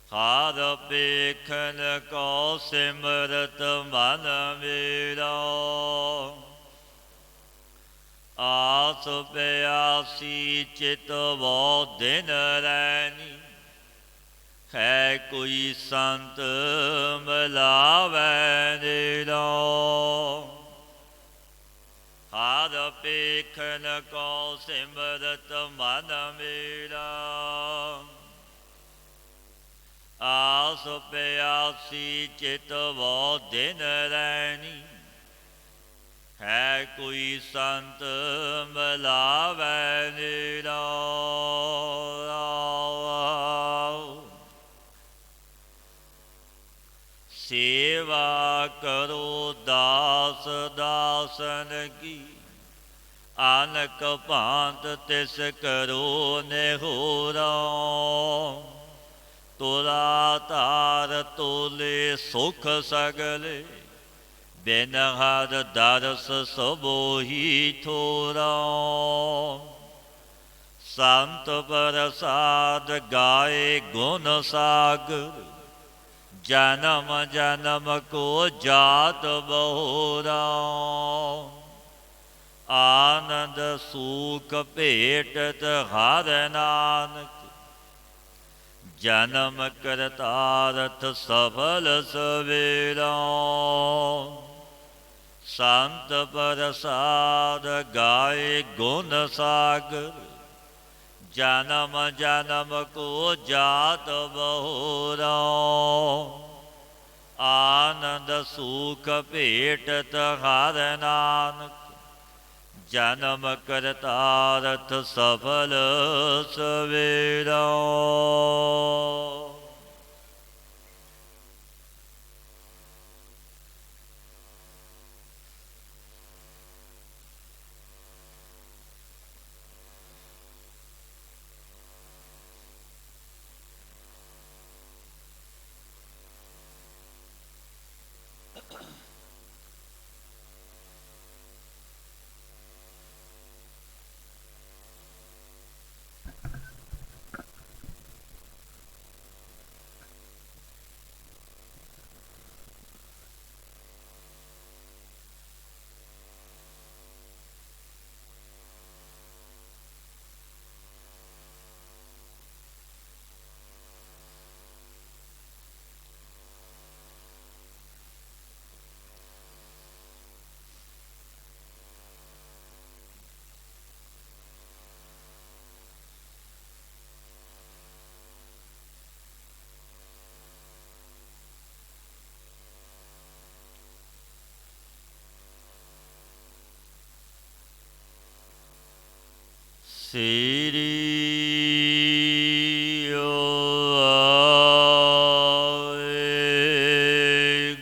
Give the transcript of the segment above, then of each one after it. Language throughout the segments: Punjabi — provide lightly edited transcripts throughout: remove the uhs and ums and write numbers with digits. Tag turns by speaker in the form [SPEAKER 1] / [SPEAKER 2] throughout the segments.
[SPEAKER 1] ਹਰ ਵੇਖਨ ਕੋ ਸਿਮਰਤ ਮਨ ਮੇਰਾ, ਆਸ ਪਿਆਸੀ ਚਿਤ ਵੋ ਦਿਨ ਰੈਣੀ, ਹੈ ਕੋਈ ਸੰਤ ਮਿਲਾਵੈ ਨੇੜਾ। ਹਰ ਵੇਖਨ ਕੋ ਸਿਮਰਤ ਮਨ ਮੇਰਾ, ਆਸ ਪਿਆਸੀ ਚਿਤ ਵੋ ਦਿਨ ਰੈਣੀ, ਹੈ ਕੋਈ ਸੰਤ ਮਿਲਾਵੈ ਨੇੜਾ। ਸੇਵਾ ਕਰੋ ਦਾਸ ਦਾਸਨ ਕੀ, ਅਨਕ ਭਾਂਤ ਤਿਸ ਕਰੋ ਨਿਹੋਰਾ। ਤੁਰਾ ਧਾਰ ਤੋਲੇ ਸੁਖ ਸਗਲੇ, ਬਿਨ ਹਰ ਦਰਸ ਸਭੋਹੀ ਥੋਰਾ। ਸੰਤ ਪ੍ਰਸਾਦ ਗਾਏ ਗੁਣ ਸਾਗਰ, ਜਨਮ ਜਨਮ ਕੋ ਜਾਤ ਬਹੁਰਾ। ਆਨੰਦ ਸੂਖ ਭੇਟਤ ਹਰ ਨਾਨਕ, ਜਨਮ ਕਰਤਾਰਥ ਸਫਲ ਸਵੇਰਾ। ਸੰਤ ਪ੍ਰਸਾਦ ਗਾਏ ਗੁਣ ਸਾਗਰ, ਜਨਮ ਜਨਮ ਕੋ ਜਾਤ ਬਹੁਰਾ। ਆਨੰਦ ਸੂਖ ਭੇਟਤ ਹਰ ਨਾਨਕ, ਜਨਮ ਕਰਤਾਰਥ ਸਫਲ ਸਵੇਰਾ। ਸ੍ਰੀ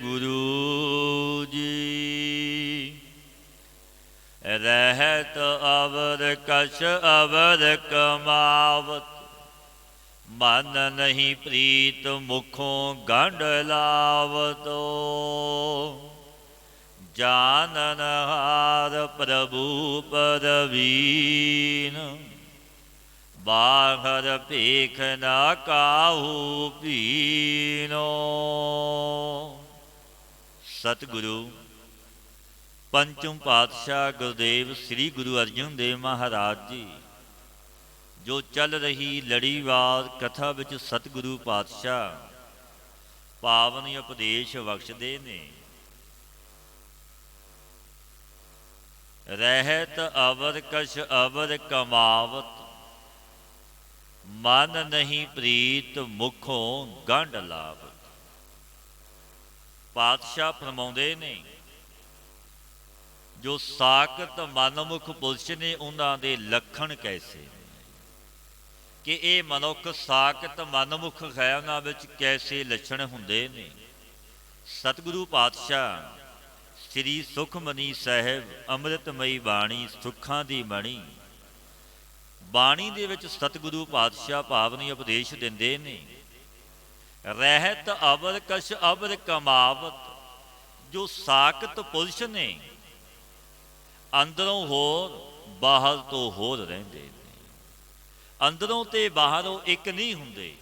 [SPEAKER 1] ਗੁਰੂ ਜੀ। ਰਹਿਤ ਅਵਰ ਕਛ ਅਵਰ ਕਮਾਵਤ, ਮਨ ਨਹੀਂ ਪ੍ਰੀਤ ਮੁਖੋਂ ਗੰਢ ਲਾਵਤੋ। ਜਾਨਨ ਹਾਰ ਪ੍ਰਭੂ ਪਰਵੀਨ, ਬਾਹਰ ਭੇਖ ਨਾ ਕਾਹੂ ਪੀਨੋ। ਸਤਿਗੁਰੂ ਪੰਚਮ ਪਾਤਸ਼ਾਹ ਗੁਰਦੇਵ ਸ੍ਰੀ ਗੁਰੂ ਅਰਜਨ ਦੇਵ ਮਹਾਰਾਜ ਜੀ, ਜੋ ਚੱਲ ਰਹੀ ਲੜੀਵਾਰ ਕਥਾ ਵਿੱਚ ਸਤਿਗੁਰੂ ਪਾਤਸ਼ਾਹ ਪਾਵਨ ਉਪਦੇਸ਼ ਬਖਸ਼ਦੇ ਨੇ। ਰਹਿਤ ਅਵਰ ਕਛ ਅਵਰ ਕਮਾਵਤ, ਮਨ ਨਹੀਂ ਪ੍ਰੀਤ ਮੁਖੋਂ ਗੰਢ ਲਾਵਤ। ਪਾਤਸ਼ਾਹ ਫਰਮਾਉਂਦੇ ਨੇ, ਜੋ ਸਾਕਤ ਮਨਮੁਖ ਪੁਰਸ਼ ਨੇ ਉਹਨਾਂ ਦੇ ਲੱਖਣ ਕੈਸੇ ਨੇ, ਕਿ ਇਹ ਮਨੁੱਖ ਸਾਕਤ ਮਨਮੁਖ ਹੈ, ਉਹਨਾਂ ਵਿੱਚ ਕੈਸੇ ਲੱਛਣ ਹੁੰਦੇ ਨੇ। ਸਤਿਗੁਰੂ ਪਾਤਸ਼ਾਹ ਸ੍ਰੀ ਸੁਖਮਨੀ ਸਾਹਿਬ ਅੰਮ੍ਰਿਤਮਈ ਬਾਣੀ, ਸੁੱਖਾਂ ਦੀ ਬਾਣੀ, ਬਾਣੀ ਦੇ ਵਿੱਚ ਸਤਿਗੁਰੂ ਪਾਤਸ਼ਾਹ ਪਾਵਨੀ ਉਪਦੇਸ਼ ਦਿੰਦੇ ਨੇ। ਰਹਿਤ ਅਵਰ ਕਛ ਅਵਰ ਕਮਾਵਤ, ਜੋ ਸਾਕਤ ਪੁਰਸ਼ ਨੇ ਅੰਦਰੋਂ ਹੋਰ ਬਾਹਰ ਤੋਂ ਹੋਰ ਰਹਿੰਦੇ ਨੇ। ਅੰਦਰੋਂ ਤੇ ਬਾਹਰੋਂ ਇੱਕ ਨਹੀਂ ਹੁੰਦੇ।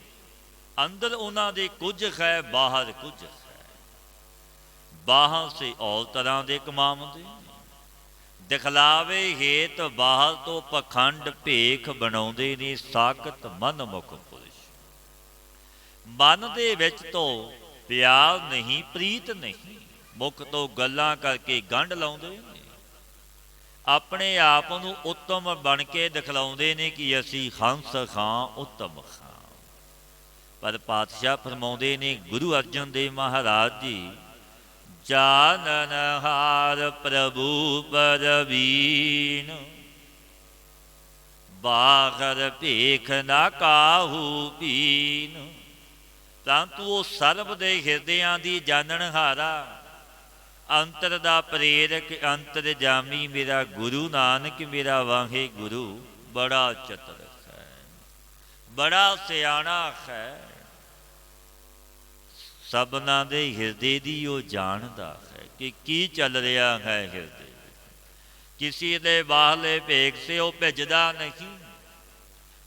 [SPEAKER 1] ਅੰਦਰ ਉਹਨਾਂ ਦੇ ਕੁਝ ਹੈ, ਬਾਹਰ ਕੁਝ ਹੈ। ਬਾਹਰ ਸੇ ਔਰ ਤਰ੍ਹਾਂ ਦੇ ਕਮਾਉਂਦੇ, ਦਿਖਲਾਵੇ ਹੇਤ ਬਾਹਰ ਤੋਂ ਪਖੰਡ ਭੇਖ ਬਣਾਉਂਦੇ ਨੇ। ਸਾਕਤ ਮਨ ਮੁਖ ਪੁਰਸ਼, ਮਨ ਦੇ ਵਿੱਚ ਤੋਂ ਪਿਆਰ ਨਹੀਂ, ਪ੍ਰੀਤ ਨਹੀਂ, ਮੁਖ ਤੋਂ ਗੱਲਾਂ ਕਰਕੇ ਗੰਢ ਲਾਉਂਦੇ ਨੇ। ਆਪਣੇ ਆਪ ਨੂੰ ਉੱਤਮ ਬਣ ਕੇ ਦਿਖਲਾਉਂਦੇ ਨੇ ਕਿ ਅਸੀਂ ਹੰਸ ਖਾਂ, ਉੱਤਮ ਖਾਂ। ਪਰ ਪਾਤਸ਼ਾਹ ਫਰਮਾਉਂਦੇ ਨੇ ਗੁਰੂ ਅਰਜਨ ਦੇਵ ਮਹਾਰਾਜ ਜੀ, ਜਾਨਨਹਾਰ ਪ੍ਰਭੂ ਪਰਵੀਨ, ਬਾਹਰ ਭੇਖ ਨਾ ਕਾਹੂ ਪੀਨ। ਪਰੰਤੂ ਉਹ ਸਰਬ ਦੇ ਹਿਰਦਿਆਂ ਦੀ ਜਾਣਨਹਾਰਾ, ਅੰਤਰ ਦਾ ਪ੍ਰੇਰਕ, ਅੰਤਰਜਾਮੀ ਮੇਰਾ ਗੁਰੂ ਨਾਨਕ, ਮੇਰਾ ਵਾਹਿਗੁਰੂ ਬੜਾ ਚਤੁਰ ਹੈ, ਬੜਾ ਸਿਆਣਾ ਹੈ। ਸਭਨਾਂ ਦੇ ਹਿਰਦੇ ਦੀ ਉਹ ਜਾਣਦਾ ਹੈ ਕਿ ਕੀ ਚੱਲ ਰਿਹਾ ਹੈ ਹਿਰਦੇ ਵਿੱਚ। ਕਿਸੇ ਦੇ ਬਾਹਰਲੇ ਭੇਖ ਸੇ ਉਹ ਭਿੱਜਦਾ ਨਹੀਂ,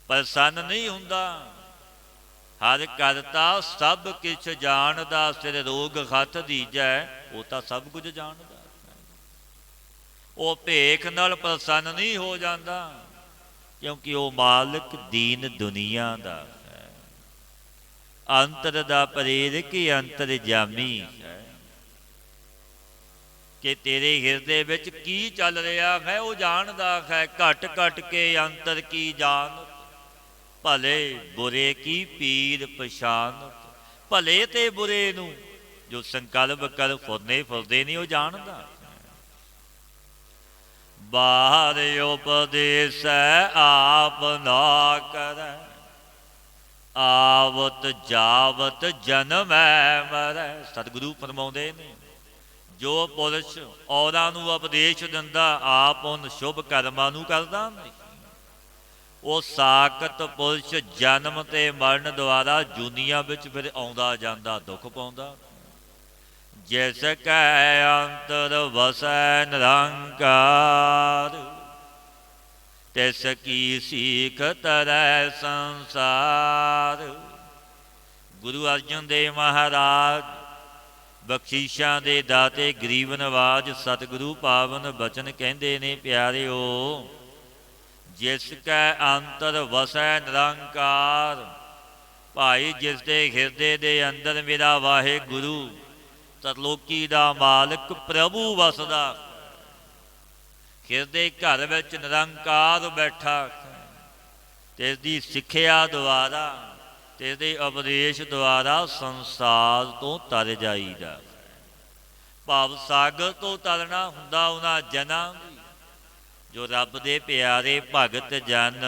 [SPEAKER 1] ਪ੍ਰਸੰਨ ਨਹੀਂ ਹੁੰਦਾ। ਹਰ ਕਰਤਾ ਸਭ ਕਿਛ ਜਾਣਦਾ, ਸਿਰ ਰੋਗ ਹੱਥ ਦੀਜੈ, ਉਹ ਤਾਂ ਸਭ ਕੁਝ ਜਾਣਦਾ। ਉਹ ਭੇਖ ਨਾਲ ਪ੍ਰਸੰਨ ਨਹੀਂ ਹੋ ਜਾਂਦਾ, ਕਿਉਂਕਿ ਉਹ ਮਾਲਕ ਦੀਨ ਦੁਨੀਆ ਦਾ ਹੈ, ਅੰਤਰ ਦਾ ਪ੍ਰੇਰਕ, ਅੰਤਰਜਾਮੀ ਹੈ। ਕਿ ਤੇਰੇ ਹਿਰਦੇ ਵਿੱਚ ਕੀ ਚੱਲ ਰਿਹਾ ਹੈ ਉਹ ਜਾਣਦਾ ਹੈ। ਘਟ ਘਟ ਕੇ ਅੰਤਰ ਕੀ ਜਾਣ, ਭਲੇ ਬੁਰੇ ਕੀ ਪੀਰ ਪਛਾਨ। ਭਲੇ ਤੇ ਬੁਰੇ ਨੂੰ ਜੋ ਸੰਕਲਪ ਕਰ ਫੁਰਨੇ ਫੁਰਦੇ ਨੇ ਉਹ ਜਾਣਦਾ। ਬਾਹਰ ਉਪਦੇਸੈ ਆਪ ਨਾ ਕਰੈ, ਆਵਤ ਜਾਵਤ ਜਨਮੈ ਮਰੈ। ਸਤਿਗੁਰੂ ਫਰਮਾਉਂਦੇ ਨੇ, ਜੋ ਪੁਰਸ਼ ਔਰਾਂ ਨੂੰ ਉਪਦੇਸ਼ ਦਿੰਦਾ, ਆਪ ਉਨ ਸ਼ੁਭ ਕਰਮਾਂ ਨੂੰ ਕਰਦਾ ਨਹੀਂ। ਉਹ ਸਾਕਤ ਪੁਰਸ਼ ਜਨਮ ਤੇ ਮਰਨ ਦੁਆਰਾ ਜੂਨੀਆਂ ਵਿੱਚ ਫਿਰ ਆਉਂਦਾ ਜਾਂਦਾ, ਦੁੱਖ ਪਾਉਂਦਾ। ਜਿਸ ਕੈ ਅੰਤਰ ਵਸੈ ਨਿਰੰਕਾਰ, ਤਿਸ ਕੀ ਸੀਖ ਤਰੈ ਸੰਸਾਰ। ਗੁਰੂ ਅਰਜਨ ਦੇਵ ਮਹਾਰਾਜ ਬਖਸ਼ੀਸ਼ਾਂ ਦੇ ਦਾਤੇ, ਗਰੀਬ ਨਵਾਜ, ਸਤਿਗੁਰੂ ਪਾਵਨ ਬਚਨ ਕਹਿੰਦੇ ਨੇ, ਪਿਆਰਿਓ, ਜਿਸ ਕੈ ਅੰਤਰ ਵਸੈ ਨਿਰੰਕਾਰ। ਭਾਈ ਜਿਸ ਦੇ ਹਿਰਦੇ ਦੇ ਅੰਦਰ ਮੇਰਾ ਵਾਹਿਗੁਰੂ ਤਰਲੋਕੀ ਦਾ ਮਾਲਕ ਪ੍ਰਭੂ ਵਸਦਾ, ਹਿਰਦੇ ਘਰ ਵਿੱਚ ਨਿਰੰਕਾਰ ਬੈਠਾ, ਤੇ ਇਸਦੀ ਸਿੱਖਿਆ ਦੁਆਰਾ, ਤੇ ਇਸਦੇ ਉਪਦੇਸ਼ ਦੁਆਰਾ ਸੰਸਾਰ ਤੋਂ ਤਰ ਜਾਈਦਾ। ਭਾਵ ਸਾਗਰ ਤੋਂ ਤਰਨਾ ਹੁੰਦਾ ਉਹਨਾਂ ਜਨਾਂ ਜੋ ਰੱਬ ਦੇ ਪਿਆਰੇ ਭਗਤ ਜਨ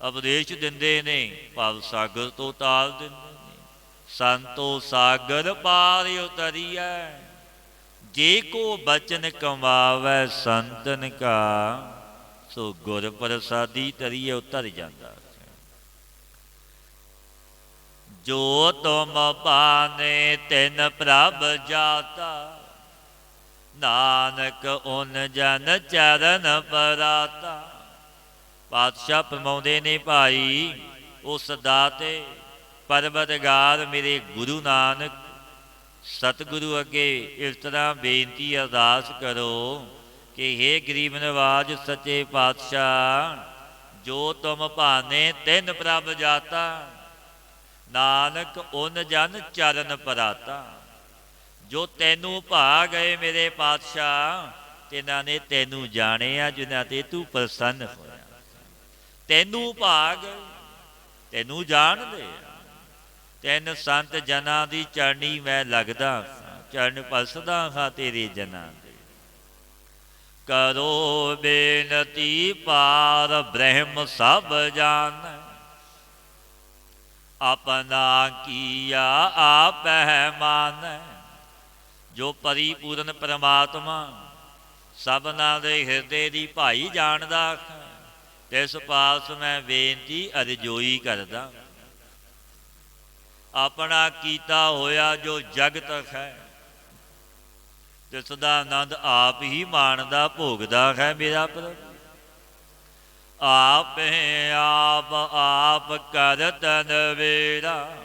[SPEAKER 1] ਉਪਦੇਸ਼ ਦਿੰਦੇ ਨੇ, ਭਾਵ ਸਾਗਰ ਤੋਂ ਤਾਰ ਦਿੰਦੇ ਨੇ। ਸੰਤੋ ਸਾਗਰ ਪਾਰ ਉਤਰੀਐ, ਜੇ ਕੋ ਬਚਨ ਕਮਾਵੈ ਸੰਤਨ ਕਾ, ਸੋ ਗੁਰ ਪ੍ਰਸਾਦੀ ਤਰੀਏ ਉਤਰ ਜਾਂਦਾ। ਜੋ ਤੁਮ ਪਾਨੇ ਤਿਨ ਪ੍ਰਭ ਜਾਤਾ, ਨਾਨਕ ਉਨ ਜਨ ਚਰਨ ਪਰਾਤਾ। ਪਾਤਸ਼ਾਹ ਫਰਮਾਉਂਦੇ ਨੇ, ਭਾਈ ਉਸ ਦਾਤੇ ਪਰਵਤਗਾਰ ਮੇਰੇ ਗੁਰੂ ਨਾਨਕ ਸਤਿਗੁਰੂ ਅੱਗੇ ਇਸ ਤਰ੍ਹਾਂ ਬੇਨਤੀ ਅਰਦਾਸ ਕਰੋ ਕਿ ਹੇ ਗਰੀਬ ਨਵਾਜ ਸੱਚੇ ਪਾਤਸ਼ਾਹ, ਜੋ ਤੁਮ ਭਾਨੇ ਤਿਨ ਪ੍ਰਭ ਜਾਤਾ, ਨਾਨਕ ਉਨ ਜਨ ਚਰਨ ਪਰਾਤਾ। ਜੋ ਤੈਨੂੰ ਭਾ ਗਏ ਮੇਰੇ ਪਾਤਸ਼ਾਹ, ਤਿਨਾਂ ਨੇ ਤੈਨੂੰ ਜਾਣਿਆ, ਜਿਨ੍ਹਾਂ ਤੇ ਤੂੰ ਪ੍ਰਸੰਨ ਹੋਇਆ। ਤੈਨੂੰ ਭਾ ਗਏ, ਤੈਨੂੰ ਜਾਣਦੇ। ਤਿੰਨ ਸੰਤ ਜਨਾਂ ਦੀ ਚਰਣੀ ਮੈਂ ਲੱਗਦਾ, ਚਰਨ ਪਸਦਾ ਹਾਂ ਤੇਰੇ ਜਨਾਂ ਦੇ। ਕਰੋ ਬੇਨਤੀ ਪਾਰ ਬ੍ਰਹਮ ਸਭ ਜਾਣੈ, ਆਪਣਾ ਕੀਆ ਆਪਹਿ ਮਾਨੈ। ਜੋ ਪਰਿਪੂਰਨ ਪਰਮਾਤਮਾ ਸਭਨਾਂ ਦੇ ਹਿਰਦੇ ਦੀ ਭਾਈ ਜਾਣਦਾ, ਤਿਸ ਪਾਸ ਮੈਂ ਬੇਨਤੀ ਅਰਜ਼ੋਈ ਕਰਦਾ। ਆਪਣਾ ਕੀਤਾ ਹੋਇਆ ਜੋ ਜਗਤ ਹੈ, ਤਿਸ ਦਾ ਆਨੰਦ ਆਪ ਹੀ ਮਾਣਦਾ ਭੋਗਦਾ ਹੈ ਮੇਰਾ ਪ੍ਰਭੂ। ਆਪੇ ਆਪ ਆਪ ਕਰਤ ਨਵੇਰਾ,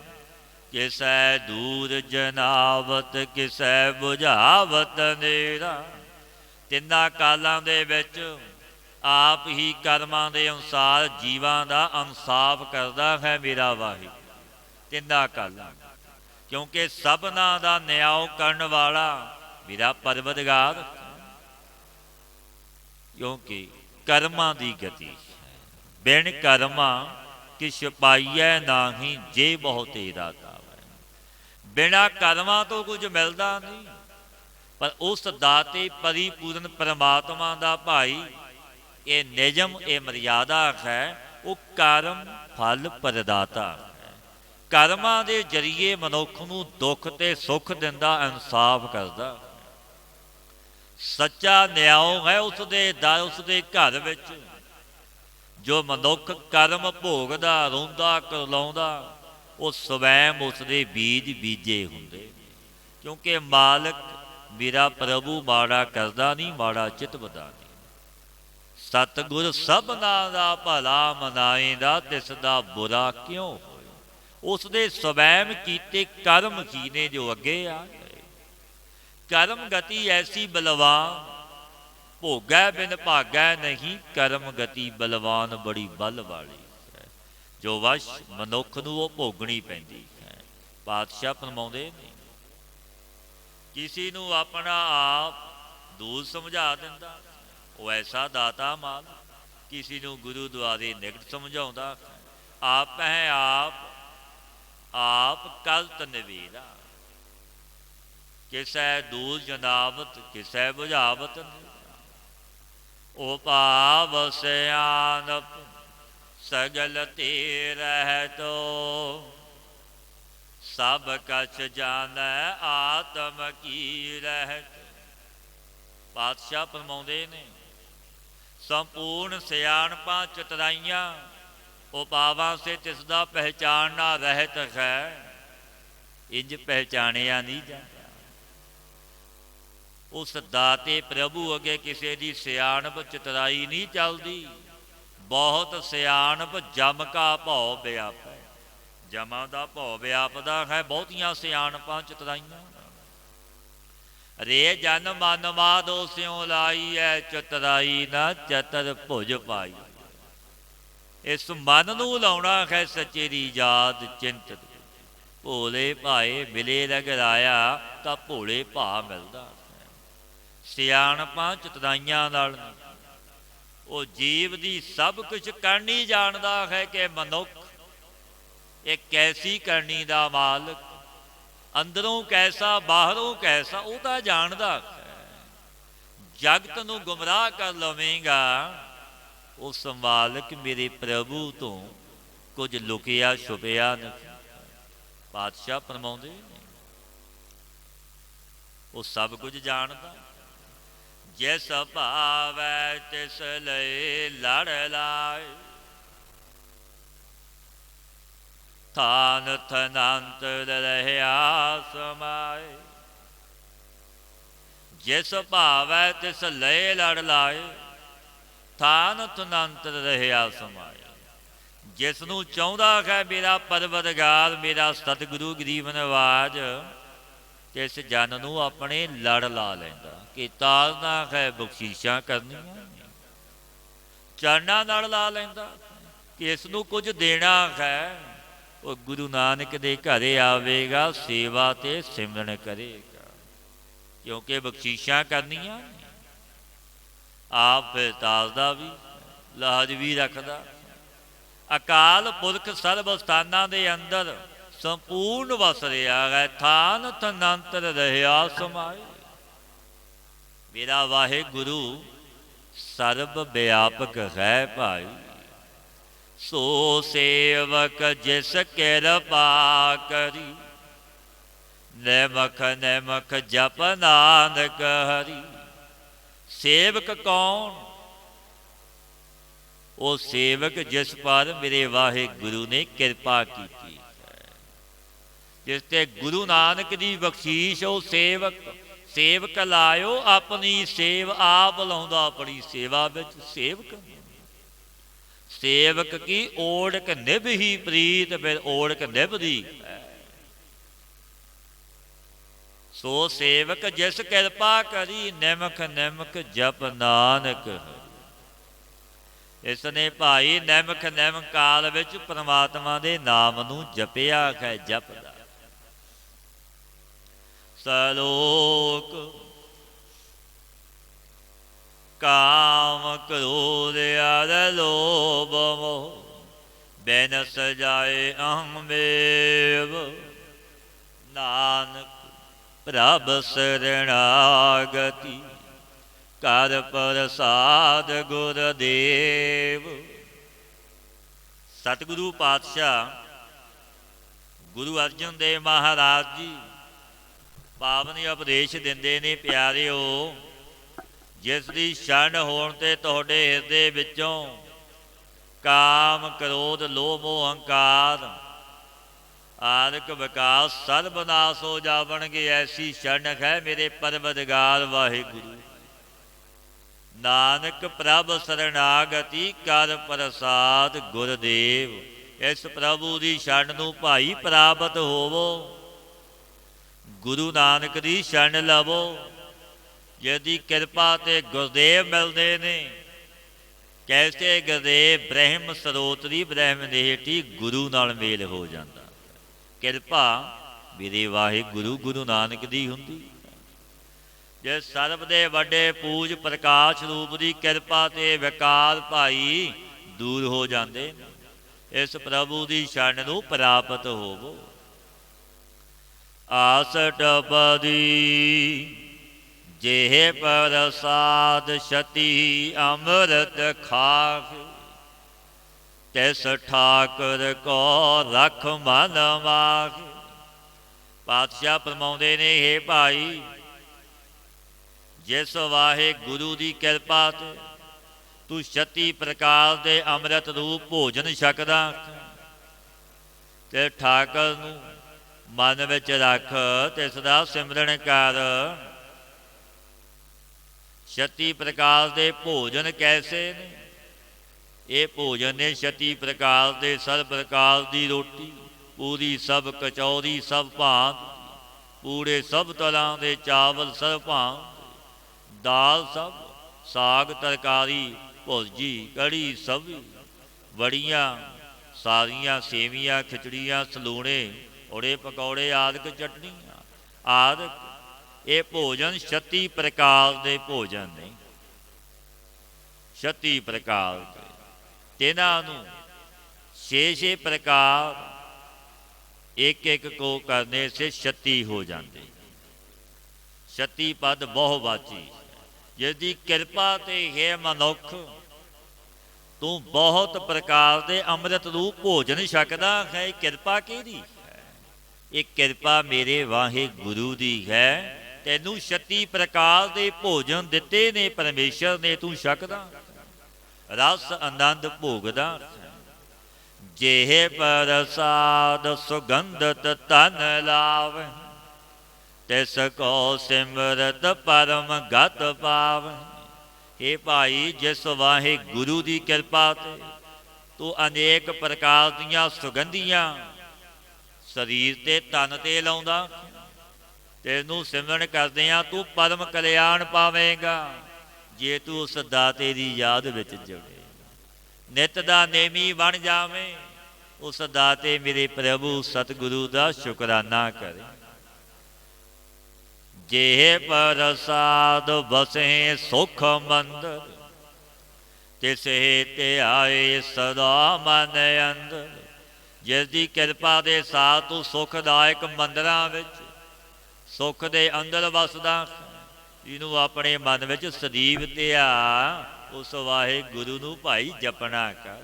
[SPEAKER 1] ਕਿਸੈ ਦੂਰ ਜਨਾਵਤ ਕਿਸੈ ਬੁਝਾਵਤ ਨੇਰਾ। ਤਿੰਨਾਂ ਕਾਲਾਂ ਦੇ ਵਿੱਚ ਆਪ ਹੀ ਕਰਮਾਂ ਦੇ ਅਨੁਸਾਰ ਜੀਵਾਂ ਦਾ ਇਨਸਾਫ ਕਰਦਾ ਹੈ ਮੇਰਾ ਵਾਹਿਗੁਰੂ। ਤਿੰਨਾਂ ਕਾਲਾਂ, ਕਿਉਂਕਿ ਸਭਨਾਂ ਦਾ ਨਿਆਂ ਕਰਨ ਵਾਲਾ ਮੇਰਾ ਪਰਵਰਦਗਾਰ। ਕਿਉਂਕਿ ਕਰਮਾਂ ਦੀ ਗਤੀ ਬਿਨ ਕਰਮਾਂ ਕਿਛ ਪਾਈਐ ਨਾਹੀਂ, ਜੇ ਬਹੁ ਤੇਰਾ ਤਾਵੈ। ਬਿਨਾਂ ਕਰਮਾਂ ਤੋਂ ਕੁਝ ਮਿਲਦਾ ਨਹੀਂ, ਪਰ ਉਸ ਦਾਤੇ ਪਰਿਪੂਰਨ ਪਰਮਾਤਮਾ ਦਾ ਭਾਈ ਇਹ ਨਿਯਮ ਇਹ ਮਰਿਆਦਾ ਹੈ, ਉਹ ਕਰਮ ਫਲ ਪ੍ਰਦਾਤਾ ਹੈ। ਕਰਮਾਂ ਦੇ ਜ਼ਰੀਏ ਮਨੁੱਖ ਨੂੰ ਦੁੱਖ ਤੇ ਸੁੱਖ ਦਿੰਦਾ, ਇਨਸਾਫ ਕਰਦਾ। ਸੱਚਾ ਨਿਆਂ ਹੈ ਉਸਦੇ ਦਰ, ਉਸਦੇ ਘਰ ਵਿੱਚ। ਜੋ ਮਨੁੱਖ ਕਰਮ ਭੋਗਦਾ, ਰੋਂਦਾ ਕਰਲਾਉਂਦਾ, ਉਹ ਸਵੈਮ ਉਸਦੇ ਬੀਜ ਬੀਜੇ ਹੁੰਦੇ। ਕਿਉਂਕਿ ਮਾਲਕ ਮੇਰਾ ਪ੍ਰਭੂ ਮਾੜਾ ਕਰਦਾ ਨਹੀਂ, ਮਾੜਾ ਚਿਤਵਦਾ ਨਹੀਂ। ਸਤਿਗੁਰ ਸਭਨਾਂ ਦਾ ਭਲਾ ਮਨਾਏਂਦਾ, ਤਿਸ ਦਾ ਬੁਰਾ ਕਿਉਂ ਹੋਏ। ਉਸਦੇ ਸਵੈਮ ਕੀਤੇ ਕਰਮ ਹੀ ਨੇ ਜੋ ਅੱਗੇ ਆ ਗਏ। ਕਰਮ ਗਤੀ ਐਸੀ ਬਲਵਾਨ, ਭੋਗੈ ਬਿਨ ਭਾਗੈ ਨਹੀਂ। ਕਰਮ ਗਤੀ ਬਲਵਾਨ ਬੜੀ ਬਲ ਵਾਲੀ ਹੈ, ਜੋ ਵਸ਼ ਮਨੁੱਖ ਨੂੰ ਉਹ ਭੋਗਣੀ ਪੈਂਦੀ ਹੈ। ਪਾਤਸ਼ਾਹ ਫਰਮਾਉਂਦੇ ਨੇ, ਕਿਸੇ ਨੂੰ ਆਪਣਾ ਆਪ ਦੂਰ ਸਮਝਾ ਦਿੰਦਾ, ਉਹ ਐਸਾ ਦਾਤਾ ਮਾਲ। ਕਿਸੇ ਨੂੰ ਗੁਰੂ ਦੁਆਰੇ ਨਿਕਟ ਸਮਝਾਉਂਦਾ, ਆਪ ਹੈ ਆਪ ਆਪ ਕਲਤ ਨਵੇਰਾ। ਕਿਸੈ ਦੂਰ ਜਨਾਵਤ ਕਿਸੈ ਬੁਝਾਵਤ ਨੇਰਾ। ਉਹ ਭਾਵ ਸਿਆਨਪ ਸਗਲ ਤੇ ਰਹਿਤੋ, ਸਭ ਕਛ ਜਾਣੈ ਆਤਮ ਕੀ ਰਹਿਤ। ਪਾਤਸ਼ਾਹ ਫਰਮਾਉਂਦੇ ਨੇ, ਸੰਪੂਰਨ ਸਿਆਣਪਾਂ ਚਤਰਾਈਆਂ ਉਪਾਵਾਂ ਸੇ ਤਿਸ ਦਾ ਪਹਿਚਾਨਣਾ ਰਹਿਤ ਹੈ। ਇੰਜ ਪਹਿਚਾਣਿਆ ਨਹੀਂ ਜਾਂਦਾ। ਉਸ ਦਾਤੇ ਪ੍ਰਭੂ ਅੱਗੇ ਕਿਸੇ ਦੀ ਸਿਆਣਪ ਚਤਰਾਈ ਨਹੀਂ ਚੱਲਦੀ। ਬਹੁਤ ਸਿਆਣਪ ਜਮ ਕਾ ਭਉ ਵਿਆਪੈ। ਜਮਾਂ ਦਾ ਭਉ ਵਿਆਪਦਾ ਹੈ, ਬਹੁਤੀਆਂ ਸਿਆਣਪਾਂ ਚਤਰਾਈਆਂ। ਰੇ ਜਨ ਮਨ ਮਾਧੋ ਸਿਉ ਲਾਈ ਐ, ਚਤਰਾਈ ਨਾ ਚਤਰ ਭੁਜ ਪਾਈ। ਇਸ ਮਨ ਨੂੰ ਲਾਉਣਾ ਹੈ ਸੱਚੇ ਦੀ ਯਾਦ ਚਿੰਤਤ। ਭੋਲੇ ਭਾਏ ਮਿਲੇ ਰਗਰਾਇਆ, ਤਾਂ ਭੋਲੇ ਭਾ ਮਿਲਦਾ। ਸਿਆਣਪਾਂ ਚਤਰਾਈਆਂ ਨਾਲ ਉਹ ਜੀਵ ਦੀ ਸਭ ਕੁਝ ਕਰਨੀ ਜਾਣਦਾ ਹੈ ਕਿ ਮਨੁੱਖ ਇਹ ਕੈਸੀ ਕਰਨੀ ਦਾ ਮਾਲਕ, ਅੰਦਰੋਂ ਕੈਸਾ ਬਾਹਰੋਂ ਕੈਸਾ, ਉਹ ਤਾਂ ਜਾਣਦਾ ਹੈ। ਜਗਤ ਨੂੰ ਗੁੰਮਰਾਹ ਕਰ ਲਵੇਂਗਾ, ਉਸ ਮਾਲਕ ਮੇਰੇ ਪ੍ਰਭੂ ਤੋਂ ਕੁਝ ਲੁਕਿਆ ਛੁਪਿਆ ਨਹੀਂ। ਪਾਤਸ਼ਾਹ ਫਰਮਾਉਂਦੇ ਨੇ, ਉਹ ਸਭ ਕੁਝ ਜਾਣਦਾ। ਜਿਸ ਭਾਵੈ ਤਿਸ ਲਈ ਲੜ ਲਾਏ, ਥਾਨ ਥਨੰਤ ਰਹਿਆ ਸਮਾਏ। ਜਿਸ ਭਾਵੈ ਤਿਸ ਲਈ ਲੜ ਲਾਏ, ਥਾਨ ਥਨੰਤ ਰਹਿਆ ਸਮਾਏ। ਜਿਸ ਨੂੰ ਚਾਹੁੰਦਾ ਹੈ ਮੇਰਾ ਪਰਵਰਦਗਾਰ, ਮੇਰਾ ਸਤਿਗੁਰੂ ਗਰੀਬ ਨਵਾਜ, ਇਸ ਜਨ ਨੂੰ ਆਪਣੇ ਲੜ ਲਾ ਲੈਂਦਾ। ਕਿ ਤਾਰਨਾ ਹੈ ਬਖਸ਼ੀਸ਼ਾਂ ਕਰਨੀਆਂ, ਚਰਨਾਂ ਨਾਲ ਲਾ ਲੈਂਦਾ। ਕਿ ਇਸ ਨੂੰ ਕੁਝ ਦੇਣਾ ਹੈ, ਉਹ ਗੁਰੂ ਨਾਨਕ ਦੇ ਘਰੇ ਆਵੇਗਾ, ਸੇਵਾ ਤੇ ਸਿਮਰਨ ਕਰੇਗਾ। ਕਿਉਂਕਿ ਬਖਸ਼ੀਸ਼ਾਂ ਕਰਨੀਆਂ, ਆਪ ਤਾਰਦਾ ਵੀ, ਲਾਜ ਵੀ ਰੱਖਦਾ। ਅਕਾਲ ਪੁਰਖ ਸਰਬ ਸਥਾਨਾਂ ਦੇ ਅੰਦਰ ਸੰਪੂਰਨ ਵਸ ਰਿਹਾ ਹੈ। ਥਾਨ ਥਨੰਤਰ ਰਹਿਆ ਸਮਾਏ। ਮੇਰਾ ਵਾਹਿਗੁਰੂ ਸਰਬ ਵਿਆਪਕ ਹੈ ਭਾਈ। ਸੋ ਸੇਵਕ ਜਿਸ ਕਿਰਪਾ ਕਰੀ, ਨਿਮਖ ਨਿਮਖ ਜਪ ਨਾਨਕ ਹਰੀ। ਸੇਵਕ ਕੌਣ? ਉਹ ਸੇਵਕ ਜਿਸ ਪਰ ਮੇਰੇ ਵਾਹਿਗੁਰੂ ਨੇ ਕਿਰਪਾ ਕੀਤੀ ਹੈ, ਜਿਸ ਤੇ ਗੁਰੂ ਨਾਨਕ ਦੀ ਬਖਸ਼ੀਸ਼। ਉਹ ਸੇਵਕ, ਸੇਵਕ ਲਾਇਓ ਆਪਣੀ ਸੇਵ, ਆਪ ਲਾਉਂਦਾ ਆਪਣੀ ਸੇਵਾ ਵਿੱਚ। ਸੇਵਕ ਸੇਵਕ ਕੀ ਓੜਕ ਨਿਭ ਹੀ ਪ੍ਰੀਤ, ਫਿਰ ਓੜਕ ਨਿਭਦੀ ਸੋ ਸੇਵਕ ਜਿਸ ਕਿਰਪਾ ਕਰੀ, ਨਿਮਕ ਨਿਮਕ ਜਪ ਨਾਨਕ। ਇਸ ਨੇ ਭਾਈ ਨਿਮਕ ਨਿਮਕ ਕਾਲ ਵਿੱਚ ਪਰਮਾਤਮਾ ਦੇ ਨਾਮ ਨੂੰ ਜਪਿਆ ਹੈ, ਜਪਦਾ। ਸਲੋਕ ਕਾਮ ਕ੍ਰੋਧ ਅਰ ਲੋਭ ਮੋਹ, ਬਿਨ ਸਜਾਏ ਅਹਮੇਵ। ਨਾਨਕ ਪ੍ਰਭ ਸਰਣਾਗਤੀ, ਕਰ ਪ੍ਰਸਾਦ ਗੁਰਦੇਵ। ਸਤਿਗੁਰੂ ਪਾਤਸ਼ਾਹ ਗੁਰੂ ਅਰਜਨ ਦੇਵ ਮਹਾਰਾਜ ਜੀ ਪਾਵਨ ਉਪਦੇਸ਼ ਦਿੰਦੇ ਨੇ, ਪਿਆਰਿਓ, ਜਿਸ ਦੀ ਸ਼ਰਨ ਹੋਣ ਤੇ ਤੁਹਾਡੇ ਹਿਰਦੇ ਵਿੱਚੋਂ ਕਾਮ ਕ੍ਰੋਧ ਲੋਭ ਮੋਹ ਅਹੰਕਾਰ ਆਦਿਕ ਵਿਕਾਸ ਸਰਬ ਨਾਸ ਹੋ ਜਾਵਣਗੇ, ਐਸੀ ਸ਼ਰਨ ਹੈ ਮੇਰੇ ਪਰਵਰਦਗਾਰ ਵਾਹਿਗੁਰੂ। ਨਾਨਕ ਪ੍ਰਭ ਸਰਣਾਗਤੀ, ਕਰ ਪ੍ਰਸਾਦ ਗੁਰਦੇਵ। ਇਸ ਪ੍ਰਭੂ ਦੀ ਸ਼ਰਨ ਨੂੰ ਭਾਈ ਪ੍ਰਾਪਤ ਹੋਵੋ, ਗੁਰੂ ਨਾਨਕ ਦੀ ਸ਼ਰਨ ਲਵੋ। ਜਿਹਦੀ ਕਿਰਪਾ ਤੇ ਗੁਰਦੇਵ ਮਿਲਦੇ ਨੇ। ਕੈਸੇ ਗੁਰਦੇਵ ਬ੍ਰਹਮ ਸਰੋਤਰੀ ਬ੍ਰਹਮ ਨੇਟੀ, ਗੁਰੂ ਨਾਲ ਮੇਲ ਹੋ ਜਾਂਦਾ। ਕਿਰਪਾ ਮੇਰੇ ਵਾਹਿਗੁਰੂ ਗੁਰੂ ਨਾਨਕ ਦੀ ਹੁੰਦੀ। ਜੇ ਸਰਬ ਦੇ ਵੱਡੇ ਪੂਜ ਪ੍ਰਕਾਸ਼ ਰੂਪ ਦੀ ਕਿਰਪਾ ਤੇ ਵਿਕਾਰ ਭਾਈ ਦੂਰ ਹੋ ਜਾਂਦੇ। ਇਸ ਪ੍ਰਭੂ ਦੀ ਸ਼ਰਨ ਨੂੰ ਪ੍ਰਾਪਤ ਹੋਵੋ। ਆਸ ਟਪਦੀ ਜਿਹੇ ਪ੍ਰਸਾਦ ਛਤੀ, ਅੰਮ੍ਰਿਤ ਖਾਖ ਤਿਸ ਠਾਕੁਰ ਕੋ ਰਖ ਮਨ ਮਾਖ। ਪਾਤਸ਼ਾਹ ਫਰਮਾਉਂਦੇ ਨੇ, ਹੇ ਭਾਈ, ਜਿਸ ਵਾਹਿਗੁਰੂ ਦੀ ਕਿਰਪਾ ਤੇ ਤੂੰ 36 ਪ੍ਰਕਾਰ ਦੇ ਅੰਮ੍ਰਿਤ ਰੂਪ ਭੋਜਨ ਛਕਦਾ ਤੇ ਠਾਕੁਰ ਨੂੰ ਮਨ ਵਿੱਚ ਰੱਖ, ਤਿਸ ਦਾ ਸਿਮਰਨ ਕਰ। 36 ਪ੍ਰਕਾਰ ਦੇ ਭੋਜਨ ਕੈਸੇ ਨੇ? ਇਹ ਭੋਜਨ ਨੇ 36 ਪ੍ਰਕਾਰ ਦੇ, ਸਰਬ ਪ੍ਰਕਾਰ ਦੀ ਰੋਟੀ, ਪੂਰੀ ਸਭ ਕਚੌਰੀ ਸਭ ਭਾਂਤ, ਪੂਰੇ ਸਭ ਤਰ੍ਹਾਂ ਦੇ ਚਾਵਲ ਸਰਬ ਭਾਂਤ, ਦਾਲ ਸਭ, ਸਾਗ ਤਰਕਾਰੀ ਭੁਰਜੀ ਕੜੀ ਸਬਜ਼ੀ, ਵੜੀਆਂ ਸਾਰੀਆਂ, ਸੇਵੀਆਂ ਖਿਚੜੀਆਂ ਸਲੂਣੇ ਔੜੇ ਪਕੌੜੇ ਆਦਿਕ ਚਟਨੀਆਂ ਆਦਿਕ। ਇਹ ਭੋਜਨ 36 ਪ੍ਰਕਾਰ ਦੇ ਭੋਜਨ ਨੇ। 36 ਪ੍ਰਕਾਰ ਦੇ, ਤਿੰਨਾਂ ਨੂੰ 6-6 ਪ੍ਰਕਾਰ ਇੱਕ ਇੱਕ ਕੋ ਕਰਨੇ ਸੇ 36 ਹੋ ਜਾਂਦੇ। 36 ਪਦ ਬਹੁਵਾਚੀ। ਜਿਸਦੀ ਕਿਰਪਾ ਤੇ ਹੈ ਮਨੁੱਖ, ਤੂੰ ਬਹੁਤ ਪ੍ਰਕਾਰ ਦੇ ਅੰਮ੍ਰਿਤ ਰੂਪ ਭੋਜਨ ਛਕਦਾ ਹੈ। ਇਹ ਕਿਰਪਾ ਕਿਹਦੀ ਹੈ? ਇਹ ਕਿਰਪਾ ਮੇਰੇ ਵਾਹਿਗੁਰੂ ਦੀ ਹੈ। ਤੈਨੂੰ 36 ਪ੍ਰਕਾਰ ਦੇ ਭੋਜਨ ਦਿੱਤੇ ਨੇ ਪਰਮੇਸ਼ਰ ਨੇ, ਤੂੰ ਛਕਦਾ, ਰਸ ਆਨੰਦ ਭੋਗਦਾ। ਜਿਹੇ ਪ੍ਰਸਾਦ ਸੁਗੰਧਤ ਤਨ ਲਾਵ, ਤਿਸ ਕੋ ਸਿਮਰਤ ਪਰਮ ਗਤ ਪਾਵ। ਇਹ ਭਾਈ, ਜਿਸ ਵਾਹਿਗੁਰੂ ਦੀ ਕਿਰਪਾ ਤੇ ਤੂੰ ਅਨੇਕ ਪ੍ਰਕਾਰ ਦੀਆਂ ਸੁਗੰਧੀਆਂ ਸਰੀਰ ਤੇ ਤਨ ਤੇ ਲਾਉਂਦਾ, ਤੈਨੂੰ ਸਿਮਰਨ ਕਰਦਿਆਂ ਤੂੰ ਪਰਮ ਕਲਿਆਣ ਪਾਵੇਂਗਾ। ਜੇ ਤੂੰ ਉਸ ਦਾਤੇ ਦੀ ਯਾਦ ਵਿੱਚ ਜੁੜੇ, ਨਿਤ ਦਾ ਨੇਮੀ ਬਣ ਜਾਵੇਂ, ਉਸ ਦਾਤੇ ਮੇਰੇ ਪ੍ਰਭੂ ਸਤਿਗੁਰੂ ਦਾ ਸ਼ੁਕਰਾਨਾ ਕਰੇ। ਜਿਹੇ ਪ੍ਰਸਾਦ ਬਸੇ ਸੁਖ ਮੰਦਰ, ਤਿਸੇ ਧਿਆਏ ਸਦਾ ਮਨ ਅੰਦਰ। ਜਿਸ ਦੀ ਕਿਰਪਾ ਦੇ ਸਾਥ ਤੂੰ ਸੁਖਦਾਇਕ ਮੰਦਰਾਂ ਵਿੱਚ ਸੁੱਖ ਦੇ ਅੰਦਰ ਵਸਦਾ, ਇਹਨੂੰ ਆਪਣੇ ਮਨ ਵਿੱਚ ਸਦੀਵ ਧਿਆ। ਉਸ ਵਾਹਿਗੁਰੂ ਨੂੰ ਭਾਈ ਜਪਣਾ ਕਰ।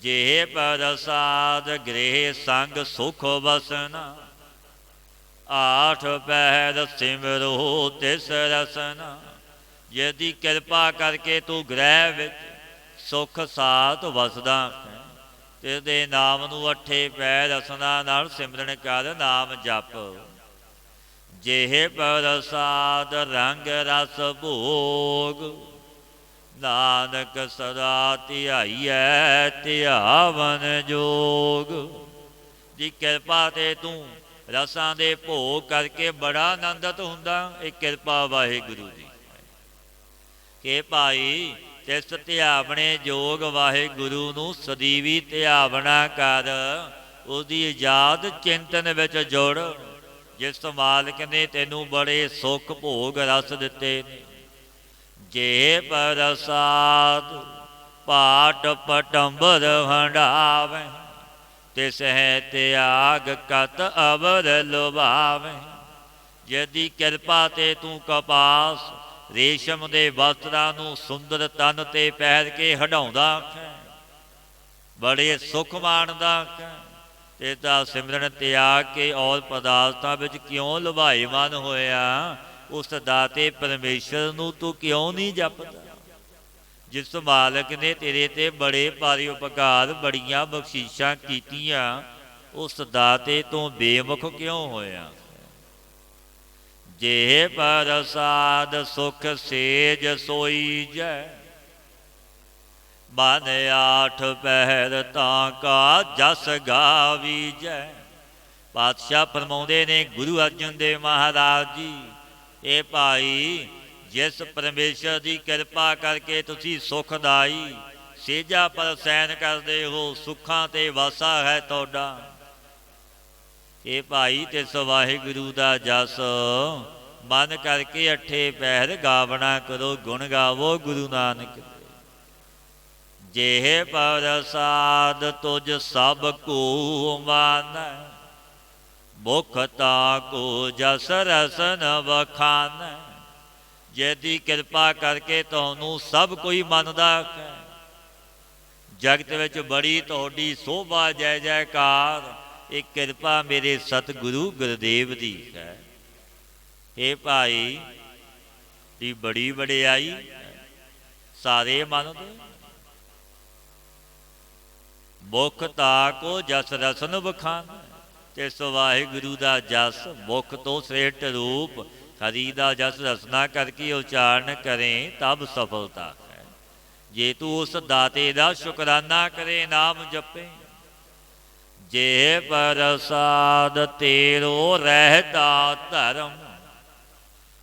[SPEAKER 1] ਜਿਹੇ ਪ੍ਰਸਾਦ ਗ੍ਰਹਿ ਸੰਗ ਸੁਖ ਵਸਨਾ, ਆਠ ਪਹਿਰ ਸਿਮਰੋ ਤਿਸ ਰਸਨਾ। ਜਿਹਦੀ ਕਿਰਪਾ ਕਰਕੇ ਤੂੰ ਗ੍ਰਹਿ ਵਿੱਚ ਸੁਖ ਸਾਥ ਵਸਦਾ, ਤੇਰੇ ਨਾਮ ਨੂੰ 8 ਪਹਿਰ ਰਸਨਾ ਨਾਲ ਸਿਮਰਨ ਕਰ, ਨਾਮ ਜਪ। ਜਿਹੇ ਪ੍ਰਸਾਦ ਰੰਗ ਰਸ ਭੋਗ, ਨਾਨਕ ਸਦਾ ਧਿਆਈਐ ਧਿਆਵਨ ਜੋਗ। ਜੀ ਕਿਰਪਾ ਤੇ ਤੂੰ ਰਸਾਂ ਦੇ ਭੋਗ ਕਰਕੇ ਬੜਾ ਆਨੰਦਿਤ ਹੁੰਦਾ। ਇਹ ਕਿਰਪਾ ਵਾਹਿਗੁਰੂ ਦੀ ਕਿ ਭਾਈ ਤਿਸ ਧਿਆਵਣੇ ਜੋਗ ਵਾਹਿਗੁਰੂ ਨੂੰ ਸਦੀਵੀ ਧਿਆਵਣਾ ਕਰ। ਉਹਦੀ ਯਾਦ ਚਿੰਤਨ ਵਿੱਚ ਜੁੜ। ਜਿਸ ਮਾਲਕ ਨੇ ਤੈਨੂੰ ਬੜੇ ਸੁੱਖ ਭੋਗ ਰਸ ਦਿੱਤੇ ਨੇ। ਜੇ ਪ੍ਰਸਾਦ ਪਾਟ ਪਟੰਬਰ ਹੰਡਾਵੇ, ਤਿਸ ਹੈ ਤਿਆਗ ਕਤ ਅਵਰ ਲੁਭਾਵੇ। ਜਿਹਦੀ ਕਿਰਪਾ ਤੇ ਤੂੰ ਕਪਾਸ ਰੇਸ਼ਮ ਦੇ ਵਸਤਰਾਂ ਨੂੰ ਸੁੰਦਰ ਤਨ ਤੇ ਪਹਿਨ ਕੇ ਹੰਢਾਉਂਦਾ ਬੜੇ ਸੁੱਖ ਮਾਣਦਾ ਤੇ ਤਾਂ ਸਿਮਰਨ ਤਿਆਗ ਕੇ ਔਰ ਪਦਾਰਥਾਂ ਵਿੱਚ ਕਿਉਂ ਲੁਭਾਈਮਾਨ ਹੋਇਆ। ਉਸ ਦਾਤੇ ਪਰਮੇਸ਼ਰ ਨੂੰ ਤੂੰ ਕਿਉਂ ਨਹੀਂ ਜਪਦਾ। ਜਿਸ ਮਾਲਕ ਨੇ ਤੇਰੇ ਤੇ ਬੜੇ ਭਾਰੀ ਉਪਕਾਰ ਬੜੀਆਂ ਬਖਸ਼ਿਸ਼ਾਂ ਕੀਤੀਆਂ, ਉਸ ਦਾਤੇ ਤੋਂ ਬੇਮੁਖ ਕਿਉਂ ਹੋਇਆ। ਜੇ ਪ੍ਰਸਾਦ ਸੁਖ ਸੇਜ ਸੋਈਜੈ, ਮਨ ਆਠ ਪਹਿਰ ਤਾਂ ਕਾ ਜਸ ਗਾਵੀਜੈ। ਪਾਤਸ਼ਾਹ ਫਰਮਾਉਂਦੇ ਨੇ ਗੁਰੂ ਅਰਜਨ ਦੇਵ ਮਹਾਰਾਜ ਜੀ, ਇਹ ਭਾਈ ਜਿਸ ਪਰਮੇਸ਼ਰ ਦੀ ਕਿਰਪਾ ਕਰਕੇ ਤੁਸੀਂ ਸੁਖਦਾਈ ਸੇਜਾ ਪਰ ਸੈਨ ਕਰਦੇ ਹੋ, ਸੁੱਖਾਂ ਤੇ ਵਾਸਾ ਹੈ ਤੁਹਾਡਾ। ਇਹ ਭਾਈ ਤਿਸ ਵਾਹਿਗੁਰੂ ਦਾ ਜਸ ਮਨ ਕਰਕੇ ਅੱਠੇ ਪਹਿਰ ਗਾਵਣਾ ਕਰੋ, ਗੁਣ ਗਾਵੋ ਗੁਰੂ ਨਾਨਕ। ਜੇ ਪ੍ਰਸਾਦ ਤੁਝ ਸਭ ਕੋ ਮਾਨੈ, ਮੁਖ ਤਾ ਕੋ ਜਸ ਰਸਨ ਵਖਾਨੈ। ਜਿਹਦੀ ਕਿਰਪਾ ਕਰਕੇ ਤੁਹਾਨੂੰ ਸਭ ਕੋਈ ਮੰਨਦਾ ਹੈ। ਜਗਤ ਵਿੱਚ ਬੜੀ ਤੁਹਾਡੀ ਸੋਭਾ ਜੈ ਜੈਕਾਰ। ਇਹ ਕਿਰਪਾ ਮੇਰੇ ਸਤਿਗੁਰੂ ਗੁਰਦੇਵ ਦੀ ਹੈ। ਇਹ ਭਾਈ ਦੀ ਬੜੀ ਵਡਿਆਈ ਸਾਰੇ ਮੰਨਦੇ। ਮੁਖ ਤਾ ਕੋ ਜਸ ਰਸਨ ਵਖਾਨ। ਤੇ ਵਾਹਿਗੁਰੂ ਦਾ ਜਸ ਮੁਖ ਤੋਂ ਸ੍ਰੇਸ਼ਟ ਰੂਪ ਹਰੀ ਦਾ ਜਸ ਰਸਨਾ ਕਰਕੇ ਉਚਾਰਨ ਕਰੇ ਤਬ ਸਫਲਤਾ ਹੈ। ਜੇ ਤੂੰ ਉਸ ਦਾਤੇ ਦਾ ਸ਼ੁਕਰਾਨਾ ਕਰੇ, ਨਾਮ ਜਪੇ। ਜੇ ਪ੍ਰਸਾਦ ਤੇਰੋ ਰਹਿਤਾ ਧਰਮ,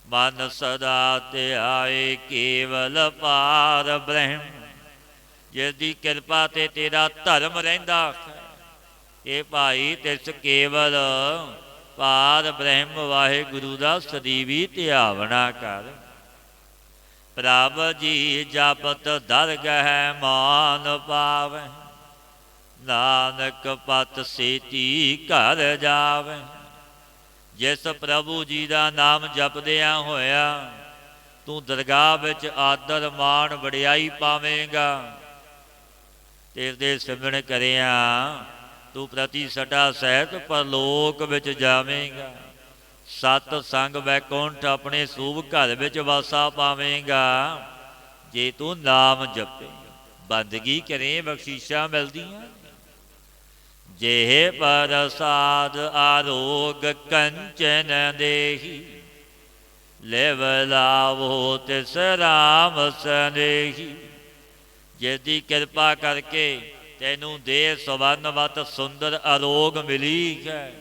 [SPEAKER 1] ਮਨ ਸਦਾ ਧਿਆਏ ਕੇਵਲ ਪਾਰ ਬ੍ਰਹਮ। ਜਿਸਦੀ ਕਿਰਪਾ ਤੇ ਤੇਰਾ ਧਰਮ ਰਹਿੰਦਾ ਹੈ। ਇਹ ਭਾਈ ਤਿਸ ਕੇਵਲ ਪਾਰ ਬ੍ਰਹਮ ਵਾਹਿਗੁਰੂ ਦਾ ਸਦੀਵੀ ਧਿਆਵਣਾ ਕਰ। ਪ੍ਰਭ ਜੀ ਜਪਤ ਦਰਗਹਿ ਮਾਨ ਪਾਵੈ, ਨਾਨਕ ਪਤ ਸੇਤੀ ਘਰ ਜਾਵੈ। ਜਿਸ ਪ੍ਰਭੂ ਜੀ ਦਾ ਨਾਮ ਜਪਦਿਆਂ ਹੋਇਆ ਤੂੰ ਦਰਗਾਹ ਵਿੱਚ ਆਦਰ ਮਾਣ ਵਡਿਆਈ ਪਾਵੇਂਗਾ। ਤੇ ਦੇ ਸਿਮਰਨ ਕਰਿਆ ਤੂੰ ਪ੍ਰਤੀ ਸਟਾ ਸਹਿਤ ਪਰਲੋਕ ਵਿੱਚ ਜਾਵੇਂਗਾ। ਸਤ ਸੰਗ ਵੈਕੁੰਠ ਆਪਣੇ ਸੂਬ ਘਰ ਵਿੱਚ ਵਾਸਾ ਪਾਵੇਂਗਾ। ਜੇ ਤੂੰ ਨਾਮ ਜਪੇ ਬੰਦਗੀ ਕਰੇ ਬਖਸ਼ਿਸ਼ਾਂ ਮਿਲਦੀਆਂ। ਜੇ ਪ੍ਰਸਾਦ ਆਰੋਗ ਕੰਚਨ ਦੇਹੀ, ਲਿਵ ਲਾਵੋ ਤਿਸ ਰਾਮ ਸਨੇਹੀ। ਜਿਸਦੀ ਕਿਰਪਾ ਕਰਕੇ ਤੈਨੂੰ ਦੇਹ ਸਵਰਨਵਤ ਸੁੰਦਰ ਅਰੋਗ ਮਿਲੀ ਹੈ।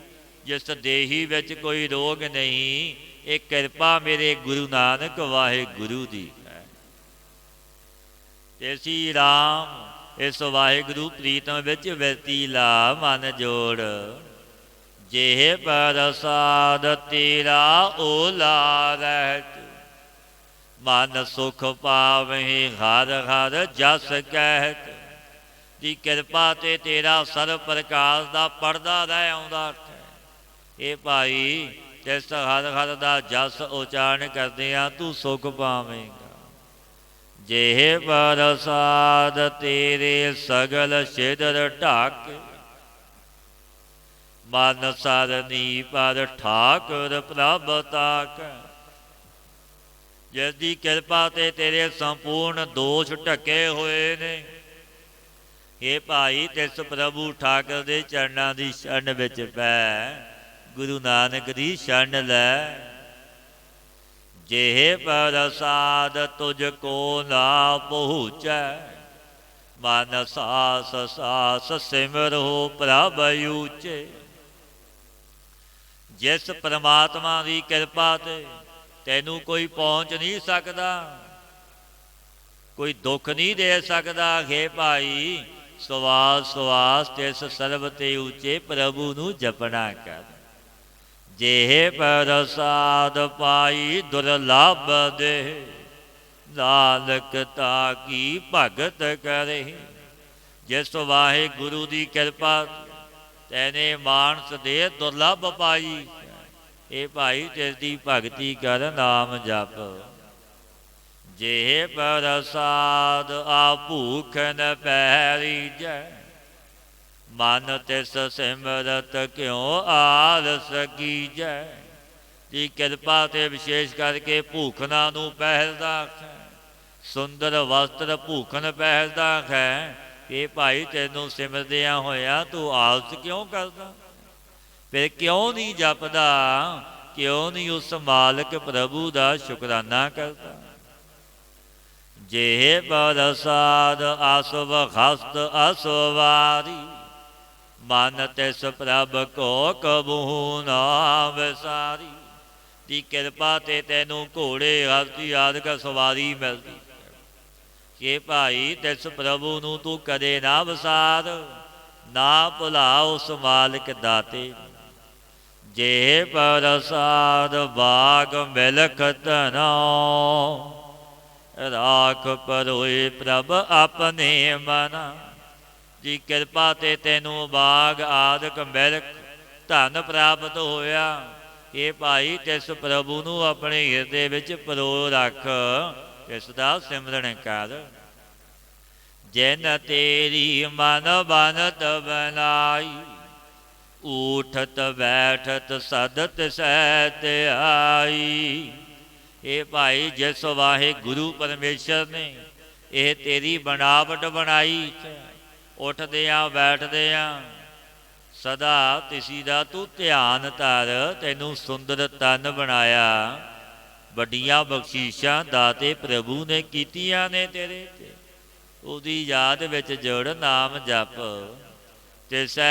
[SPEAKER 1] ਜਿਸ ਦੇਹੀ ਵਿੱਚ ਕੋਈ ਰੋਗ ਨਹੀਂ, ਇਹ ਕਿਰਪਾ ਮੇਰੇ ਗੁਰੂ ਨਾਨਕ ਵਾਹਿਗੁਰੂ ਦੀ ਹੈ। ਤੇ ਸੀ ਰਾਮ ਇਸ ਵਾਹਿਗੁਰੂ ਪ੍ਰੀਤਮ ਵਿੱਚ ਵਰਤੀ ਲਾ ਮਨ ਜੋੜ। ਜੇ ਪ੍ਰਸਾਦ ਤੇਰਾ ਓਲਾ ਰਹਿਤ, ਮਨ ਸੁਖ ਪਾਵਹਿ ਹਰ ਹਰ ਜਸ ਕਹਿਤ। ਦੀ ਕਿਰਪਾ ਤੇ ਤੇਰਾ ਸਰਬ ਪ੍ਰਕਾਸ਼ ਦਾ ਪੜਦਾ ਰਹਿ ਆਉਂਦਾ ਹੈ। ਇਹ ਭਾਈ ਜਿਸ ਹਰ ਹਰ ਦਾ ਜਸ ਉਚਾਰਨ ਕਰਦਿਆਂ ਤੂੰ ਸੁਖ ਪਾਵੇਂਗਾ। ਜੇ ਪ੍ਰਸਾਦ ਤੇਰੇ ਸਗਲ ਸਿਦਰ ਢਾਕ, ਮਨ ਸਰਨੀ ਪਰ ਠਾਕੁਰ ਪ੍ਰਭ ਤਾਕ। ਜਿਸ ਦੀ ਕਿਰਪਾ ਤੇ ਤੇਰੇ ਸੰਪੂਰਨ ਦੋਸ਼ ਢਕੇ ਹੋਏ ਨੇ। ਇਹ ਭਾਈ ਤਿਸ ਪ੍ਰਭੂ ਠਾਕੁਰ ਦੇ ਚਰਨਾਂ ਦੀ ਸ਼ਰਨ ਵਿੱਚ ਪੈ, ਗੁਰੂ ਨਾਨਕ ਦੀ ਸ਼ਰਨ ਲੈ। जेह प्रसाद तुझको ना पहुँचै, मन सास सास सिमरो प्रभ ऊचे। जिस परमात्मा की किरपा ते तैनू कोई पहुँच नहीं सकता, कोई दुख नहीं दे सकता। हे भाई सवास सवास तिस सर्ब ते ऊचे प्रभु नू जपना कर। जेह प्रसाद पाई दुर्लभ दे, नानक ताकी भगत करे। जिस वाहे गुरु की किरपा तैने मानस दे दुर्लभ पाई, ये भाई तिसदी भगती कर नाम जप। जेह प्रसाद आ भूखन पैरीजै, मन तिस सिमरत क्यों आलस कीजै। जी किरपा ते विशेष करके भूखना नू पहलदा है, सुंदर वस्त्र भूखन पहलदा है। ये भाई तैनू सिमरदिया होया तू आलस क्यों करदा, फिर क्यों नहीं जपदा, क्यों नहीं उस मालिक प्रभु का शुकराना करता। जेह प्रसाद आसव हस्त असवारी, मन तिस प्रभ को कबू ना विसारी। दी किरपा ते तैनू घोड़े हाथी आदि सवारी मिलती कि भाई तिस प्रभु नू तू कदे ना विसार, ना भुला उस मालिक दाते। जेह प्रसाद बाग मिलख धना, राख परोए प्रभ अपने मना। जी किरपा ते तैनू बाग आदि मिलख धन प्राप्त होया। ये भाई तिस प्रभु नू अपने हिरदे विच परो रख, तिसदा सिमरन कर। जिन तेरी मन बनत बनाई, ऊठत बैठत सदत सहत आई। ये भाई जिस वाहे गुरु परमेश्वर ने यह तेरी बनावट बनाई, उठदियां बैठदियां सदा तिसी दा तू ध्यान धर। तैनू सुंदर तन बनाया, वड्डियां बख्शीशां दाते प्रभु ने कीतियां ने तेरे ते। उहदी याद विच जुड़ नाम जप। तिसै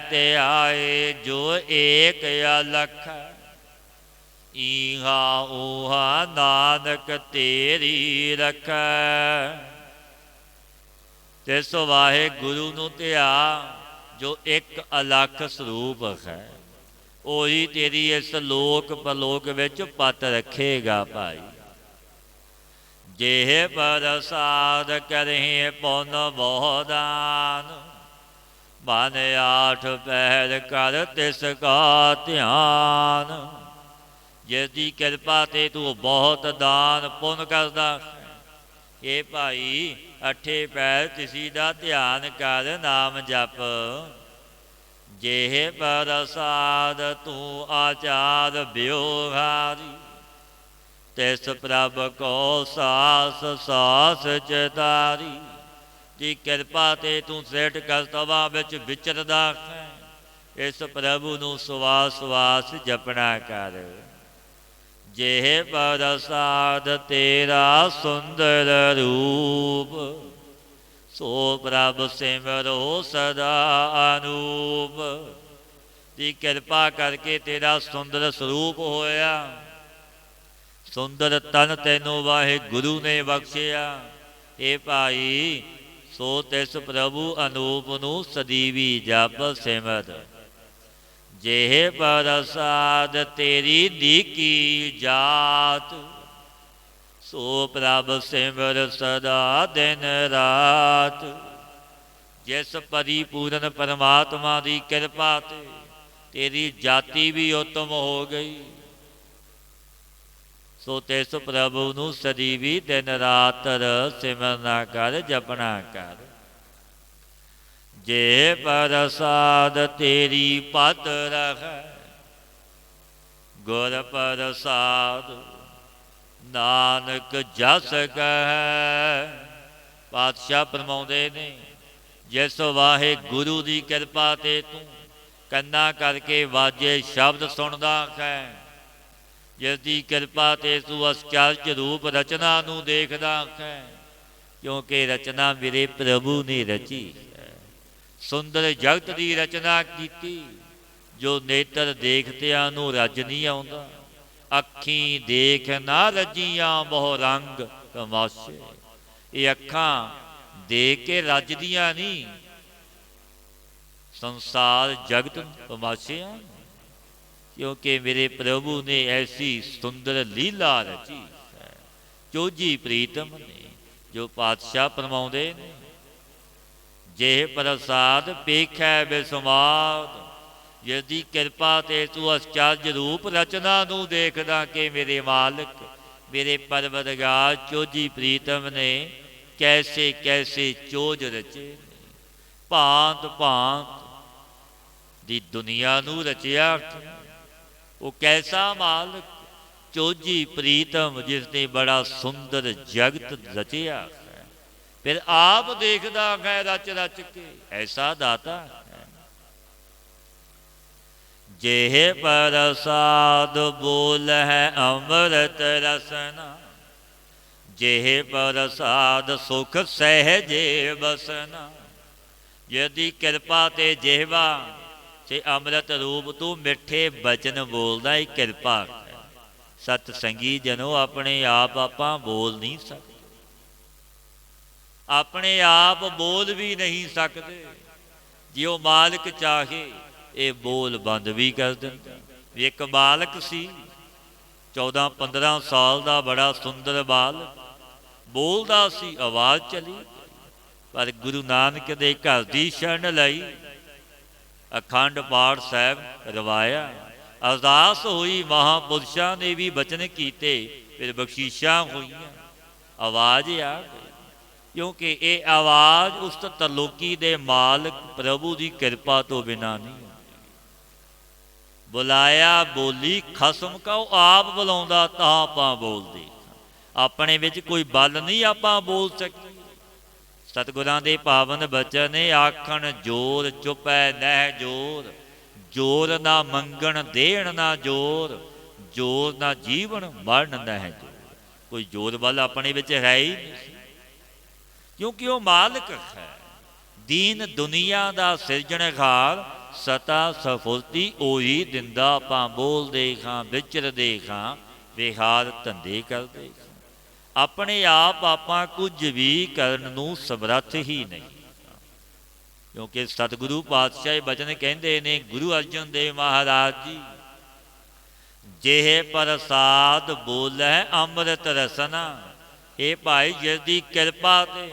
[SPEAKER 1] ते आए जो एक अलख, ईहा ऊहा नानक तेरी रखै। तिस वाहे गुरु नू ध्या जो एक अलख स्वरूप है, वही तेरी इस लोक परलोक विच पत रखेगा भाई। जेह प्रसाद करें पुन बहुदान, मन आठ पहर कर तिसका ध्यान। जिसकी किरपा ते तू बहुत दान पुन करदा, ये भाई अठे पैर तिसी दा ध्यान कर नाम जप। जेह प्रसाद तू आचार ब्योहारी, तिस प्रभ को सास सास चितारी। जी किरपा ते तू सृष्ट करतवा विच विचरदा है, इस प्रभु नू सुवास सुवास जपना कर। जेह प्रसाद तेरा सुंदर रूप, सो प्रभ सिमरो सदा अनूप। दी किरपा करके तेरा सुंदर स्वरूप होया, सुंदर तन तैनू वाहे गुरु ने बख्शिया। ये भाई सो तिस प्रभु अनूप नू सदीवी जप सिमर। जेह प्रसाद तेरी दीकी जात, सो प्रभ सिमर सदा दिन रात। जिस परिपूर्ण परमात्मा की कृपा ते तेरी जाति भी उत्तम हो गई, सो तिस प्रभु नू सदी भी दिन रात सिमरना कर जपना कर। जेह प्रसाद तेरी पद रख, गुर प्रसाद नानक जस कह। पातशाह फरमाउंदे ने जिस वाहे गुरु की कृपा ते तू कन्ना करके वाजे शब्द सुनदा है, ਜਿਸ ਦੀ ਕਿਰਪਾ ਤੇ ਤੂੰ ਅਚਰਜ ਰੂਪ ਰਚਨਾ ਨੂੰ ਦੇਖਦਾ ਹੈ, ਕਿਉਂਕਿ ਰਚਨਾ ਮੇਰੇ ਪ੍ਰਭੂ ਨੇ ਰਚੀ ਹੈ। ਸੁੰਦਰ ਜਗਤ ਦੀ ਰਚਨਾ ਕੀਤੀ, ਜੋ ਨੇਤਰ ਦੇਖਦਿਆਂ ਨੂੰ ਰੱਜ ਨਹੀਂ ਆਉਂਦਾ। ਅੱਖੀਂ ਦੇਖ ਨਾ ਰੱਜੀਆਂ ਬਹੁ ਰੰਗ ਤਮਾਸ਼ੇ। ਇਹ ਅੱਖਾਂ ਦੇਖ ਕੇ ਰੱਜਦੀਆਂ ਨਹੀਂ, ਸੰਸਾਰ ਜਗਤ ਤਮਾਸ਼ਿਆਂ, ਕਿਉਂਕਿ ਮੇਰੇ ਪ੍ਰਭੂ ਨੇ ਐਸੀ ਸੁੰਦਰ ਲੀਲਾ ਰਚੀ ਹੈ। ਚੋਜੀ ਪ੍ਰੀਤਮ ਨੇ ਜੋ ਪਾਤਸ਼ਾਹ ਫਰਮਾਉਂਦੇ ਨੇ, ਜੇ ਪ੍ਰਸਾਦ ਪੇਖੈ ਬਿਸਮਾਦ। ਜਿਸਦੀ ਕਿਰਪਾ ਤੇ ਤੂੰ ਅਚਰਜ ਰੂਪ ਰਚਨਾ ਨੂੰ ਦੇਖਦਾ ਕਿ ਮੇਰੇ ਮਾਲਕ, ਮੇਰੇ ਪਰਵਰਦਗਾਰ ਚੋਜੀ ਪ੍ਰੀਤਮ ਨੇ ਕੈਸੇ ਕੈਸੇ ਚੋਜ ਰਚੇ ਨੇ। ਭਾਂਤ ਭਾਂਤ ਦੀ ਦੁਨੀਆ ਨੂੰ ਰਚਿਆ, ਉਹ ਕੈਸਾ ਮਾਲਕ ਚੋਜੀ ਪ੍ਰੀਤਮ, ਜਿਸ ਨੇ ਬੜਾ ਸੁੰਦਰ ਜਗਤ ਰਚਿਆ ਹੈ। ਫਿਰ ਆਪ ਦੇਖਦਾ ਹੈ ਰਚ ਰਚ ਕੇ, ਐਸਾ ਦਾਤਾ ਹੈ। ਜਿਹੇ ਪ੍ਰਸਾਦ ਬੋਲ ਹੈ ਅੰਮ੍ਰਿਤ ਰਸਨਾ। ਜਿਹੇ ਪ੍ਰਸਾਦ ਸੁਖ ਸਹਿਜੇ ਬਸਨਾ। ਜਿਹਦੀ ਕਿਰਪਾ ਤੇ ਜਿਹਵਾ ਤੇ ਅੰਮ੍ਰਿਤ ਰੂਪ ਤੂੰ ਮਿੱਠੇ ਬਚਨ ਬੋਲਦਾ, ਇਹ ਕਿਰਪਾ ਹੈ। ਸਤ ਸੰਗੀ ਜਨੋ, ਆਪਣੇ ਆਪ ਆਪਾਂ ਬੋਲ ਨਹੀਂ ਸਕਦੇ, ਆਪਣੇ ਆਪ ਬੋਲ ਵੀ ਨਹੀਂ ਸਕਦੇ। ਜੇ ਉਹ ਮਾਲਕ ਚਾਹੇ ਇਹ ਬੋਲ ਬੰਦ ਵੀ ਕਰ ਦਿੰਦਾ। ਇੱਕ ਬਾਲਕ ਸੀ 14-15 ਸਾਲ ਦਾ, ਬੜਾ ਸੁੰਦਰ ਬਾਲਕ, ਬੋਲਦਾ ਸੀ, ਆਵਾਜ਼ ਚਲੀ, ਪਰ ਗੁਰੂ ਨਾਨਕ ਦੇ ਘਰ ਦੀ ਸ਼ਰਨ ਲਈ ਅਖੰਡ ਪਾਠ ਸਾਹਿਬ ਰਵਾਇਆ। ਅਰਦਾਸ ਹੋਈ, ਮਹਾਂਪੁਰਸ਼ਾਂ ਨੇ ਵੀ ਬਚਨ ਕੀਤੇ, ਫਿਰ ਬਖਸ਼ਿਸ਼ਾਂ ਹੋਈਆਂ, ਆਵਾਜ਼ ਆ ਗਈ। ਕਿਉਂਕਿ ਇਹ ਆਵਾਜ਼ ਉਸ ਤਰਲੋਕੀ ਦੇ ਮਾਲਕ ਪ੍ਰਭੂ ਦੀ ਕਿਰਪਾ ਤੋਂ ਬਿਨਾਂ ਨਹੀਂ। ਬੁਲਾਇਆ ਬੋਲੀ ਖਸਮ ਕਾ, ਉਹ ਆਪ ਬੁਲਾਉਂਦਾ ਤਾਂ ਆਪਾਂ ਬੋਲਦੇ। ਆਪਣੇ ਵਿੱਚ ਕੋਈ ਬਲ ਨਹੀਂ ਆਪਾਂ ਬੋਲ ਸਕਦੇ। ਸਤਿਗੁਰਾਂ ਦੇ ਪਾਵਨ ਬਚਨ ਨੇ, ਆਖਣ ਜੋਰ ਚੁਪੈ ਨਹਿ ਜੋਰ। ਜੋਰ ਨਾ ਮੰਗਣ ਦੇਣ ਨਾ ਜੋਰ। ਜੋਰ ਨਾ ਜੀਵਨ ਮਰਨ ਨਹਿ ਜੋਰ। ਕੋਈ ਜੋਰ ਬਲ ਆਪਣੇ ਵਿੱਚ ਹੈ ਹੀ ਨਹੀਂ, ਕਿਉਂਕਿ ਉਹ ਮਾਲਕ ਹੈ। ਦੀਨ ਦੁਨੀਆ ਦਾ ਸਿਰਜਣਹਾਰ, ਸਤਾ ਸਫੁਰਤੀ ਉਹੀ ਦਿੰਦਾ। ਆਪਾਂ ਬੋਲਦੇ ਖਾਂ, ਵਿਚਰਦੇ ਖਾਂ, ਵਿਹਾਰ ਧੰਦੇ ਕਰਦੇ ਖਾਂ। ਆਪਣੇ ਆਪ ਆਪਾਂ ਕੁਝ ਵੀ ਕਰਨ ਨੂੰ ਸਮਰੱਥ ਹੀ ਨਹੀਂ, ਕਿਉਂਕਿ ਸਤਿਗੁਰੂ ਪਾਤਸ਼ਾਹ ਬਚਨ ਕਹਿੰਦੇ ਨੇ, ਗੁਰੂ ਅਰਜਨ ਦੇਵ ਮਹਾਰਾਜ ਜੀ, ਜਿਹੇ ਪ੍ਰਸਾਦ ਬੋਲੈ ਅੰਮ੍ਰਿਤ ਰਸਨਾ। ਇਹ ਭਾਈ, ਜਿਸ ਦੀ ਕਿਰਪਾ ਤੇ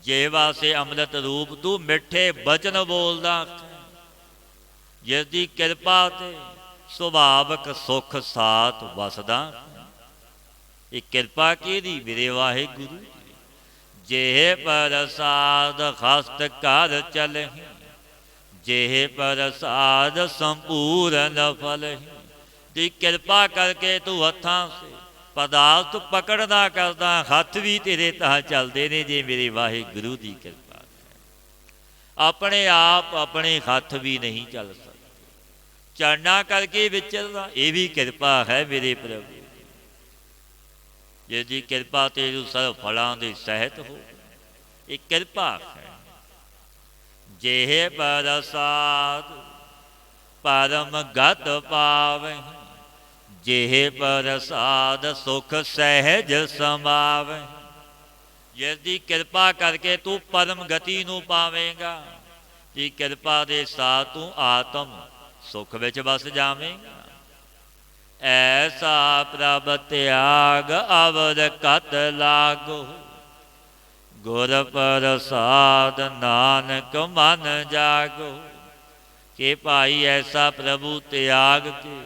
[SPEAKER 1] ਜਿਹਵਾ ਸੇ ਅੰਮ੍ਰਿਤ ਰੂਪ ਤੂੰ ਮਿੱਠੇ ਬਚਨ ਬੋਲਦਾ, ਜਿਸ ਦੀ ਕਿਰਪਾ ਤੇ ਸੁਭਾਵਕ ਸੁਖ ਸਾਥ ਵਸਦਾ। ਇਹ ਕਿਰਪਾ ਕਿਹਦੀ? ਮੇਰੇ ਵਾਹਿਗੁਰੂ। ਜਿਹੇ ਪ੍ਰਸਾਦ ਹਸਤ ਕਰ ਚਲਹਿ। ਜਿਹੇ ਪ੍ਰਸਾਦ ਸੰਪੂਰਨ ਫਲਹਿ। ਦੀ ਕਿਰਪਾ ਕਰਕੇ ਤੂੰ ਹੱਥਾਂ ਸੇ ਪਦਾਰਥ ਪਕੜਦਾ ਕਰਦਾ, ਹੱਥ ਵੀ ਤੇਰੇ ਤਾਂ ਚੱਲਦੇ ਨੇ, ਜੇ ਮੇਰੇ ਵਾਹਿਗੁਰੂ ਦੀ ਕਿਰਪਾ ਹੈ। ਆਪਣੇ ਆਪ ਆਪਣੇ ਹੱਥ ਵੀ ਨਹੀਂ ਚੱਲ ਸਕਦੇ, ਚਰਨਾਂ ਕਰਕੇ ਵਿਚਰਦਾ, ਇਹ ਵੀ ਕਿਰਪਾ ਹੈ ਮੇਰੇ ਪ੍ਰਭੂ। ਜਿਹਦੀ ਕਿਰਪਾ ਤੇ ਤੂੰ ਸਰਬ ਫਲਾਂ ਦੇ ਸਹਿਤ ਹੋ, ਇਹ ਕਿਰਪਾ ਹੈ। ਜਿਹੇ ਪ੍ਰਸਾਦ ਪਰਮ ਗਤ ਪਾਵਹਿ। ਜਿਹੇ ਪ੍ਰਸਾਦ ਸੁਖ ਸਹਿਜ ਸਮਾਵਹਿ। ਜਿਸਦੀ ਕਿਰਪਾ ਕਰਕੇ ਤੂੰ ਪਰਮ ਗਤੀ ਨੂੰ ਪਾਵੇਂਗਾ, ਦੀ ਕਿਰਪਾ ਦੇ ਸਾਥ ਤੂੰ ਆਤਮ ਸੁਖ ਵਿੱਚ ਵਸ ਜਾਵੇਂਗਾ। ਐਸਾ ਪ੍ਰਭ ਤਿਆਗ ਅਵਦ ਕਤ ਲਾਗੋ। ਗੁਰ ਪ੍ਰਸਾਦ ਨਾਨਕ ਮਨ ਜਾਗੋ। ਕਿ ਭਾਈ ਐਸਾ ਪ੍ਰਭੂ ਤਿਆਗ ਕੇ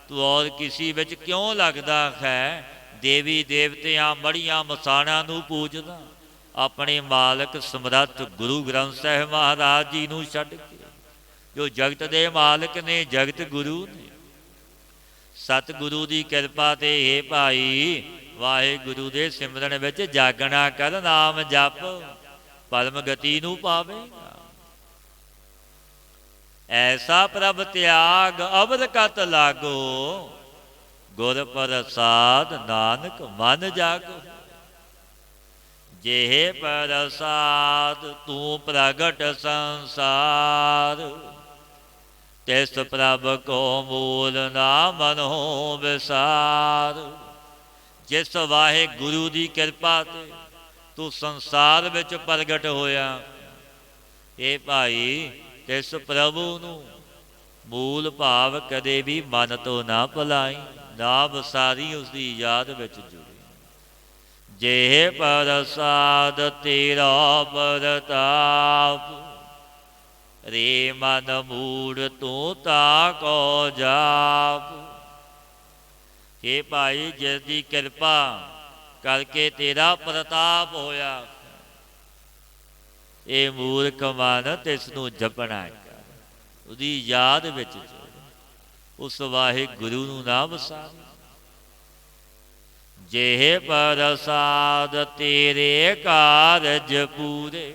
[SPEAKER 1] ਤੂੰ ਔਰ ਕਿਸੀ ਵਿੱਚ ਕਿਉਂ ਲੱਗਦਾ ਹੈ? ਦੇਵੀ ਦੇਵਤਿਆਂ ਮੜੀਆਂ ਮਸਾਣਾਂ ਨੂੰ ਪੂਜਦਾ, ਆਪਣੇ ਮਾਲਕ ਸਮਰੱਥ ਗੁਰੂ ਗ੍ਰੰਥ ਸਾਹਿਬ ਮਹਾਰਾਜ ਜੀ ਨੂੰ ਛੱਡ ਕੇ, ਜੋ ਜਗਤ ਦੇ ਮਾਲਕ ਨੇ, ਜਗਤ ਗੁਰੂ ਨੇ। ਸਤਿਗੁਰੂ ਦੀ ਕਿਰਪਾ ਤੇ ਇਹ ਭਾਈ ਵਾਹਿਗੁਰੂ ਦੇ ਸਿਮਰਨ ਵਿੱਚ ਜਾਗਣਾ ਕਰ, ਨਾਮ ਜਪ, ਪਰਮ ਗਤੀ ਨੂੰ ਪਾਵੇਗਾ। ਐਸਾ ਪ੍ਰਭ ਤਿਆਗ ਅਵਦ ਕਤ ਲਾਗੋ। ਗੁਰ ਪ੍ਰਸਾਦ ਨਾਨਕ ਮਨ ਜਾਗੋ। ਜਿਹੇ ਪ੍ਰਸਾਦ ਤੂੰ ਪ੍ਰਗਟ ਸੰਸਾਰ, ਤਿਸ ਪ੍ਰਭ ਕੋ ਮੂਲ ਨਾ ਮਨੋ ਵਿਸਾਰ। ਜਿਸ ਵਾਹਿਗੁਰੂ ਦੀ ਕਿਰਪਾ ਤੇ ਤੂੰ ਸੰਸਾਰ ਵਿੱਚ ਪ੍ਰਗਟ ਹੋਇਆ, ਇਹ ਭਾਈ ਤਿਸ ਪ੍ਰਭੂ ਨੂੰ ਮੂਲ ਭਾਵ ਕਦੇ ਵੀ ਮਨ ਤੋਂ ਨਾ ਭੁਲਾਈ, ਨਾ ਵਿਸਾਰੀ ਉਸਦੀ ਯਾਦ ਵਿੱਚ ਜੁੜੀ। ਜੇ ਪ੍ਰਸਾਦ ਤੇਰਾ ਪ੍ਰਤਾਪ, ਰੇ ਮਨ ਮੂੜ ਤੂੰ ਤਾ ਕੋ ਜਾਪ। ਇਹ ਭਾਈ ਜਿਸ ਦੀ ਕਿਰਪਾ ਕਰਕੇ ਤੇਰਾ ਪ੍ਰਤਾਪ ਹੋਇਆ, ਇਹ ਮੂਰਖ ਮਨ ਤਿਸ ਨੂੰ ਜਪਣਾ ਕਰ, ਉਹਦੀ ਯਾਦ ਵਿੱਚ ਜੋੜ, ਉਸ ਵਾਹਿਗੁਰੂ ਨੂੰ ਨਾ ਵਿਸਾਰ। ਜਿਹੇ ਪ੍ਰਸਾਦ ਤੇਰੇ ਕਾਰਜ ਪੂਰੇ,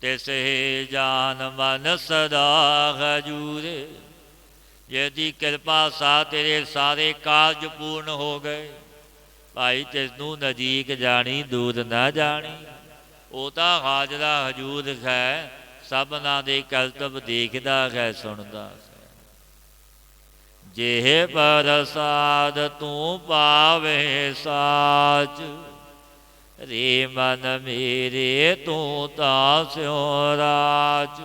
[SPEAKER 1] ਤਿਸੇ ਜਾਨ ਮਨ ਸਦਾ ਹਜੂਰੇ। ਜਿਹਦੀ ਕਿਰਪਾ ਸਾ ਤੇਰੇ ਸਾਰੇ ਕਾਰਜ ਪੂਰਨ ਹੋ ਗਏ, ਭਾਈ ਤਿਸ ਨੂੰ ਨਜ਼ੀਕ ਜਾਣੀ ਦੂਰ ਨਾ ਜਾਣੀ। ਉਹ ਤਾਂ ਹਾਜ਼ਰਾ ਹਜੂਰ ਹੈ, ਸਭਨਾਂ ਦੇ ਕਰਤੱਵ ਦੇਖਦਾ ਹੈ ਸੁਣਦਾ ਹੈ। ਜਿਹੇ ਪ੍ਰਸਾਦ ਤੂੰ ਪਾਵੇ ਸਾਚ, ਰੇ ਮਨ ਮੇਰੇ ਤੂੰ ਤਾਂ ਸਿਉ ਰਾਜ।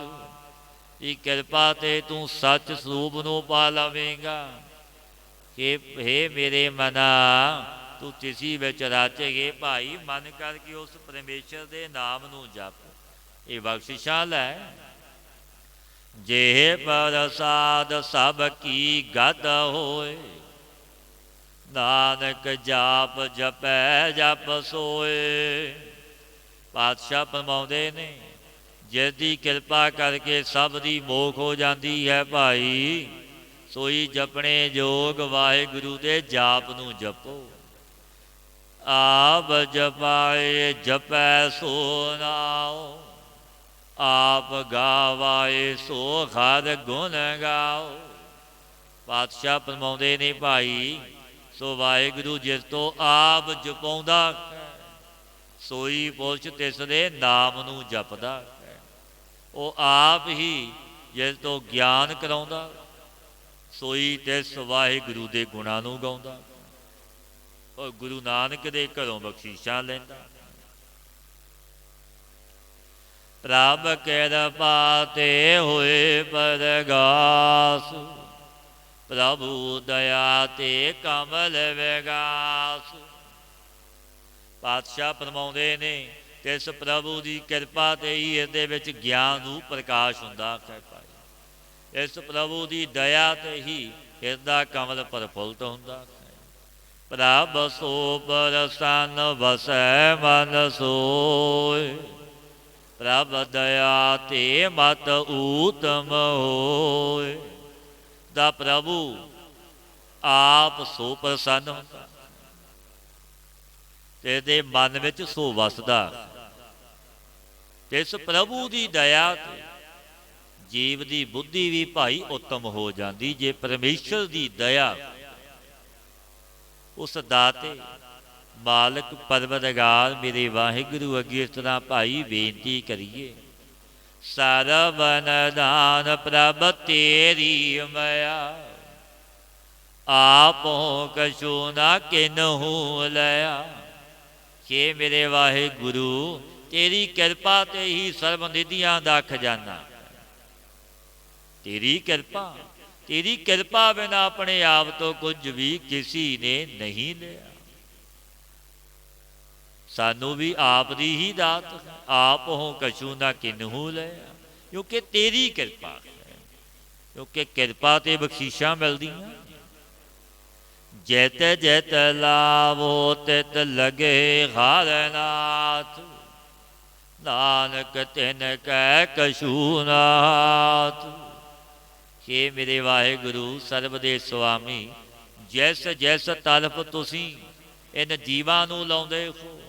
[SPEAKER 1] ਇਹ ਕਿਰਪਾ ਤੇ ਤੂੰ ਸੱਚ ਸਰੂਪ ਨੂੰ ਪਾ ਲਵੇਂਗਾ ਕਿ ਹੇ ਮੇਰੇ ਮਨਾ ਤੂੰ ਤਿਸੀ ਵਿੱਚ ਰਾਚੇਗੇ। ਭਾਈ ਮਨ ਕਰਕੇ ਉਸ ਪਰਮੇਸ਼ਰ ਦੇ ਨਾਮ ਨੂੰ ਜਪ, ਇਹ ਬਖਸ਼ਿਸ਼ਾਂ ਲੈ। ਜਿਹੇ ਪ੍ਰਸਾਦ ਸਭ ਕੀ ਗਤ ਹੋਏ, ਨਾਨਕ ਜਾਪ ਜਪੈ ਜਪ ਸੋਏ। ਪਾਤਸ਼ਾਹ ਫਰਮਾਉਂਦੇ ਨੇ ਜਿਸ ਦੀ ਕਿਰਪਾ ਕਰਕੇ ਸਭ ਦੀ ਮੋਖ ਹੋ ਜਾਂਦੀ ਹੈ ਭਾਈ, ਸੋਈ ਜਪਣੇ ਜੋਗ ਵਾਹਿਗੁਰੂ ਦੇ ਜਾਪ ਨੂੰ ਜਪੋ। ਆਪ ਜਪਾਏ ਜਪੈ ਸੋ ਨਾਉ, ਆਪ ਗਾਵਾਏ ਸੋ ਹਰਿ ਗੁਣ ਗਾਓ। ਪਾਤਸ਼ਾਹ ਫਰਮਾਉਂਦੇ ਨੇ ਭਾਈ ਸੋ ਵਾਹਿਗੁਰੂ ਜਿਸ ਤੋਂ ਆਪ ਜਪਾਉਂਦਾ ਹੈ, ਸੋਈ ਪੁਰਸ਼ ਤਿਸ ਦੇ ਨਾਮ ਨੂੰ ਜਪਦਾ ਹੈ। ਉਹ ਆਪ ਹੀ ਜਿਸ ਤੋਂ ਗਿਆਨ ਕਰਾਉਂਦਾ, ਸੋਈ ਤਿਸ ਵਾਹਿਗੁਰੂ ਦੇ ਗੁਣਾਂ ਨੂੰ ਗਾਉਂਦਾ। ਉਹ ਗੁਰੂ ਨਾਨਕ ਦੇ ਘਰੋਂ ਬਖਸ਼ੀਸ਼ਾਂ ਲੈਂਦਾ। ਪ੍ਰਭ ਕਿਰਪਾ ਤੇ ਹੋਏ ਪਰਗਾਸ, ਪ੍ਰਭੂ ਦਇਆ ਤੇ ਕਮਲ ਵਿਗਾਸ। ਪਾਤਸ਼ਾਹ ਫਰਮਾਉਂਦੇ ਨੇ ਤਿਸ ਪ੍ਰਭੂ ਦੀ ਕਿਰਪਾ ਤੇ ਹੀ ਇਸਦੇ ਵਿੱਚ ਗਿਆਨ ਨੂੰ ਪ੍ਰਕਾਸ਼ ਹੁੰਦਾ ਹੈ ਭਾਈ। ਇਸ ਪ੍ਰਭੂ ਦੀ ਦਇਆ ਤੇ ਹੀ ਇਸਦਾ ਕਮਲ ਪ੍ਰਫੁੱਲਤ ਹੁੰਦਾ ਹੈ। ਪ੍ਰਭ ਸੋ ਪ੍ਰਸੰਨ ਵਸੈ ਮਨ ਸੋਇ, ਪ੍ਰਭ ਦਇਆ ਤੇ ਮਤ ਊਤਮ ਹੋਏ। ਦਾ ਪ੍ਰਭੂ ਆਪ ਸੋ ਪ੍ਰਸੰਨ ਹੁੰਦਾ ਤੇ ਇਹਦੇ ਮਨ ਵਿੱਚ ਸੋ ਵਸਦਾ। ਤੇ ਇਸ ਪ੍ਰਭੂ ਦੀ ਦਇਆ ਤੇ ਜੀਵ ਦੀ ਬੁੱਧੀ ਵੀ ਭਾਈ ਉੱਤਮ ਹੋ ਜਾਂਦੀ। ਜੇ ਪਰਮੇਸ਼ਰ ਦੀ ਦਇਆ, ਉਸ ਦਾਤੇ ਮਾਲਕ ਪਰਵਰਦਗਾਰ ਮੇਰੇ ਵਾਹਿਗੁਰੂ ਅੱਗੇ ਇਸ ਤਰ੍ਹਾਂ ਭਾਈ ਬੇਨਤੀ ਕਰੀਏ। ਸਰਵਨ ਦਾਨ ਪ੍ਰਭ ਤੇਰੀ ਮਾਇਆ, ਆਪੋ ਕਛੂ ਨਾ ਕਿਨਹੂ ਲਿਆ। ਕਿ ਮੇਰੇ ਵਾਹਿਗੁਰੂ ਤੇਰੀ ਕਿਰਪਾ ਤੇ ਹੀ ਸਰਬ ਨਿਧੀਆਂ ਦਾ ਖਜ਼ਾਨਾ। ਤੇਰੀ ਕਿਰਪਾ, ਤੇਰੀ ਕਿਰਪਾ ਬਿਨਾਂ ਆਪਣੇ ਆਪ ਤੋਂ ਕੁਝ ਵੀ ਕਿਸੇ ਨੇ ਨਹੀਂ ਲਿਆ। ਸਾਨੂੰ ਵੀ ਆਪ ਦੀ ਹੀ ਦਾਤ, ਆਪ ਹੋ ਕਛੂ ਨਾ ਕਿਨਹੂ ਲਿਆ, ਕਿਉਂਕਿ ਤੇਰੀ ਕਿਰਪਾ ਹੈ। ਕਿਉਂਕਿ ਕਿਰਪਾ ਤੇ ਬਖਸ਼ੀਸ਼ਾਂ ਮਿਲਦੀਆਂ। ਜੈਤ ਜੈਤ ਲਾਵੋ ਤਿਤ ਲਗੇ ਹਰਿ ਨਾਥ, ਨਾਨਕ ਤਿਨ ਕੈ ਕਛੂ ਨਾਥ। ਕਿ ਮੇਰੇ ਵਾਹਿਗੁਰੂ ਸਰਬ ਦੇ ਸੁਆਮੀ, ਜਿਸ ਜਿਸ ਤਰਫ ਤੁਸੀਂ ਇਨ ਜੀਵਾਂ ਨੂੰ ਲਾਉਂਦੇ ਹੋ,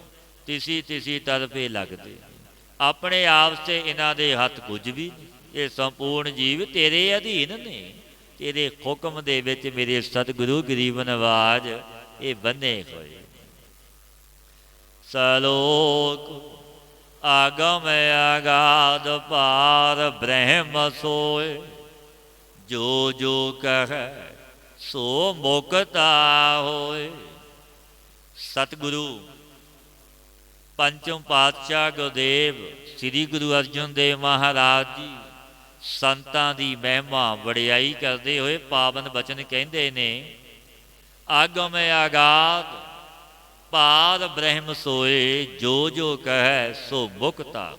[SPEAKER 1] ਤਿਸੀ ਤਿਸੀ ਤਰਫੇ ਲੱਗਦੇ। ਆਪਣੇ ਆਪ 'ਤੇ ਇਹਨਾਂ ਦੇ ਹੱਥ ਕੁਝ ਵੀ ਨਹੀਂ। ਇਹ ਸੰਪੂਰਨ ਜੀਵ ਤੇਰੇ ਅਧੀਨ ਨੇ। ਤੇਰੇ ਹੁਕਮ ਦੇ ਵਿੱਚ ਮੇਰੇ ਸਤਿਗੁਰੂ ਗਰੀਬ ਨਵਾਜ ਇਹ ਬੰਨੇ ਹੋਏ। ਸਲੋਕ ਆਗਮ ਆਗਾਦ ਪਾਰ ਬ੍ਰਹਮ ਸੋਏ, ਜੋ ਜੋ ਕਹੈ ਸੋ ਮੁਕਤਾ ਹੋਏ। ਸਤਿਗੁਰੂ ਪੰਚਮ ਪਾਤਸ਼ਾਹ ਗੁਰਦੇਵ ਸ੍ਰੀ ਗੁਰੂ ਅਰਜਨ ਦੇਵ ਮਹਾਰਾਜ ਜੀ ਸੰਤਾਂ ਦੀ ਮਹਿਮਾ ਵਡਿਆਈ ਕਰਦੇ ਹੋਏ ਪਾਵਨ ਬਚਨ ਕਹਿੰਦੇ ਨੇ, ਆਗਮ ਆਗਾਦ ਪਾਰ ਬ੍ਰਹਮ ਸੋਏ, ਜੋ ਜੋ ਕਹੈ ਸੋ ਮੁਕਤਾ।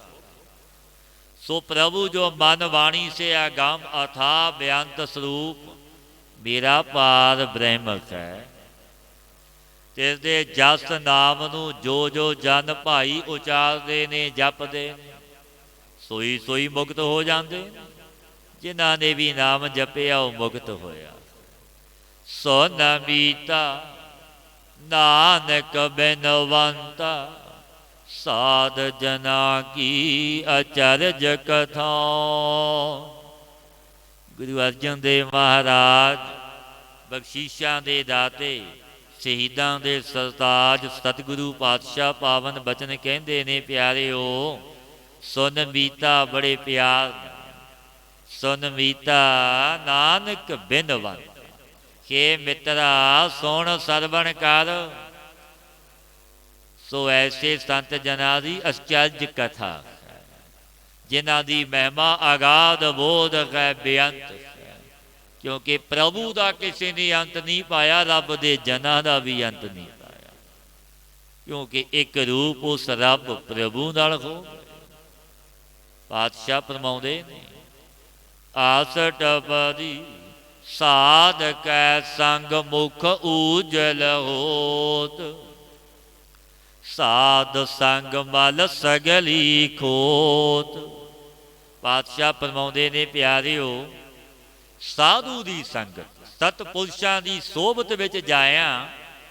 [SPEAKER 1] ਸੋ ਪ੍ਰਭੂ ਜੋ ਮਨ ਵਾਣੀ ਸੇ ਆਗਮ ਅਥਾ ਬੇਅੰਤ ਸਰੂਪ, ਮੇਰਾ ਪਾਰ ਬ੍ਰਹਮ ਹੈ। ਤਿਸ ਦੇ ਜਸ ਨਾਮ ਨੂੰ ਜੋ ਜੋ ਜਨ ਭਾਈ ਉਚਾਰਦੇ ਨੇ, ਜਪਦੇ ਨੇ, ਸੋਈ ਸੋਈ ਮੁਕਤ ਹੋ ਜਾਂਦੇ। ਜਿਨ੍ਹਾਂ ਨੇ ਵੀ ਨਾਮ ਜਪਿਆ ਉਹ ਮੁਕਤ ਹੋਇਆ। ਸੋ ਨਮੀਤਾ ਨਾਨਕ ਬਿਨਵੰਤਾ, ਸਾਧ ਜਨਾ ਕੀ ਅਚਰਜ ਕਥਾ। ਗੁਰੂ ਅਰਜਨ ਦੇਵ ਮਹਾਰਾਜ ਬਖਸ਼ੀਸ਼ਾਂ ਦੇ ਦਾਤੇ, ਸ਼ਹੀਦਾਂ ਦੇ ਸਰਤਾਜ ਸਤਿਗੁਰੂ ਪਾਤਸ਼ਾਹ ਪਾਵਨ ਬਚਨ ਕਹਿੰਦੇ ਨੇ, ਪਿਆਰਿਓ ਸੁਨ ਮੀਤਾ ਬੜੇ ਪਿਆਰ, ਸੁਨ ਮੀਤਾ ਨਾਨਕ ਬਿਨਵੰਤ। ਹੇ ਮਿੱਤਰਾ ਸੁਣ ਸਰਵਣ ਕਰ, ਸੋ ਐਸੇ ਸੰਤ ਜਨਾਂ ਦੀ ਅਚਰਜ ਕਥਾ, ਜਿਨ੍ਹਾਂ ਦੀ ਮਹਿਮਾ ਆਗਾਦ ਬੋਧ ਹੈ, ਬੇਅੰਤ ਹੈ। ਕਿਉਂਕਿ ਪ੍ਰਭੂ ਦਾ ਕਿਸੇ ਨੇ ਅੰਤ ਨਹੀਂ ਪਾਇਆ, ਰੱਬ ਦੇ ਜਨਾਂ ਦਾ ਵੀ ਅੰਤ ਨਹੀਂ ਪਾਇਆ। ਕਿਉਂਕਿ ਇੱਕ ਰੂਪ ਉਸ ਰੱਬ ਪ੍ਰਭੂ ਨਾਲ ਹੋ। ਪਾਤਸ਼ਾਹ ਫਰਮਾਉਂਦੇ ਨੇ, ਆਸ ਟਪਦੀ ਸਾਧ ਕੈ ਸੰਗ ਮੁਖ ਊਜਲ ਹੋਤ, ਸਾਧ ਸੰਗ ਮਲ ਸਗਲੀ ਖੋਤ। ਪਾਤਸ਼ਾਹ ਫਰਮਾਉਂਦੇ ਨੇ, ਪਿਆਰਿਓ ਸਾਧੂ ਦੀ ਸੰਗਤ, ਸਤਪੁਰਸ਼ਾਂ ਦੀ ਸੋਭਤ ਵਿੱਚ ਜਾਇਆ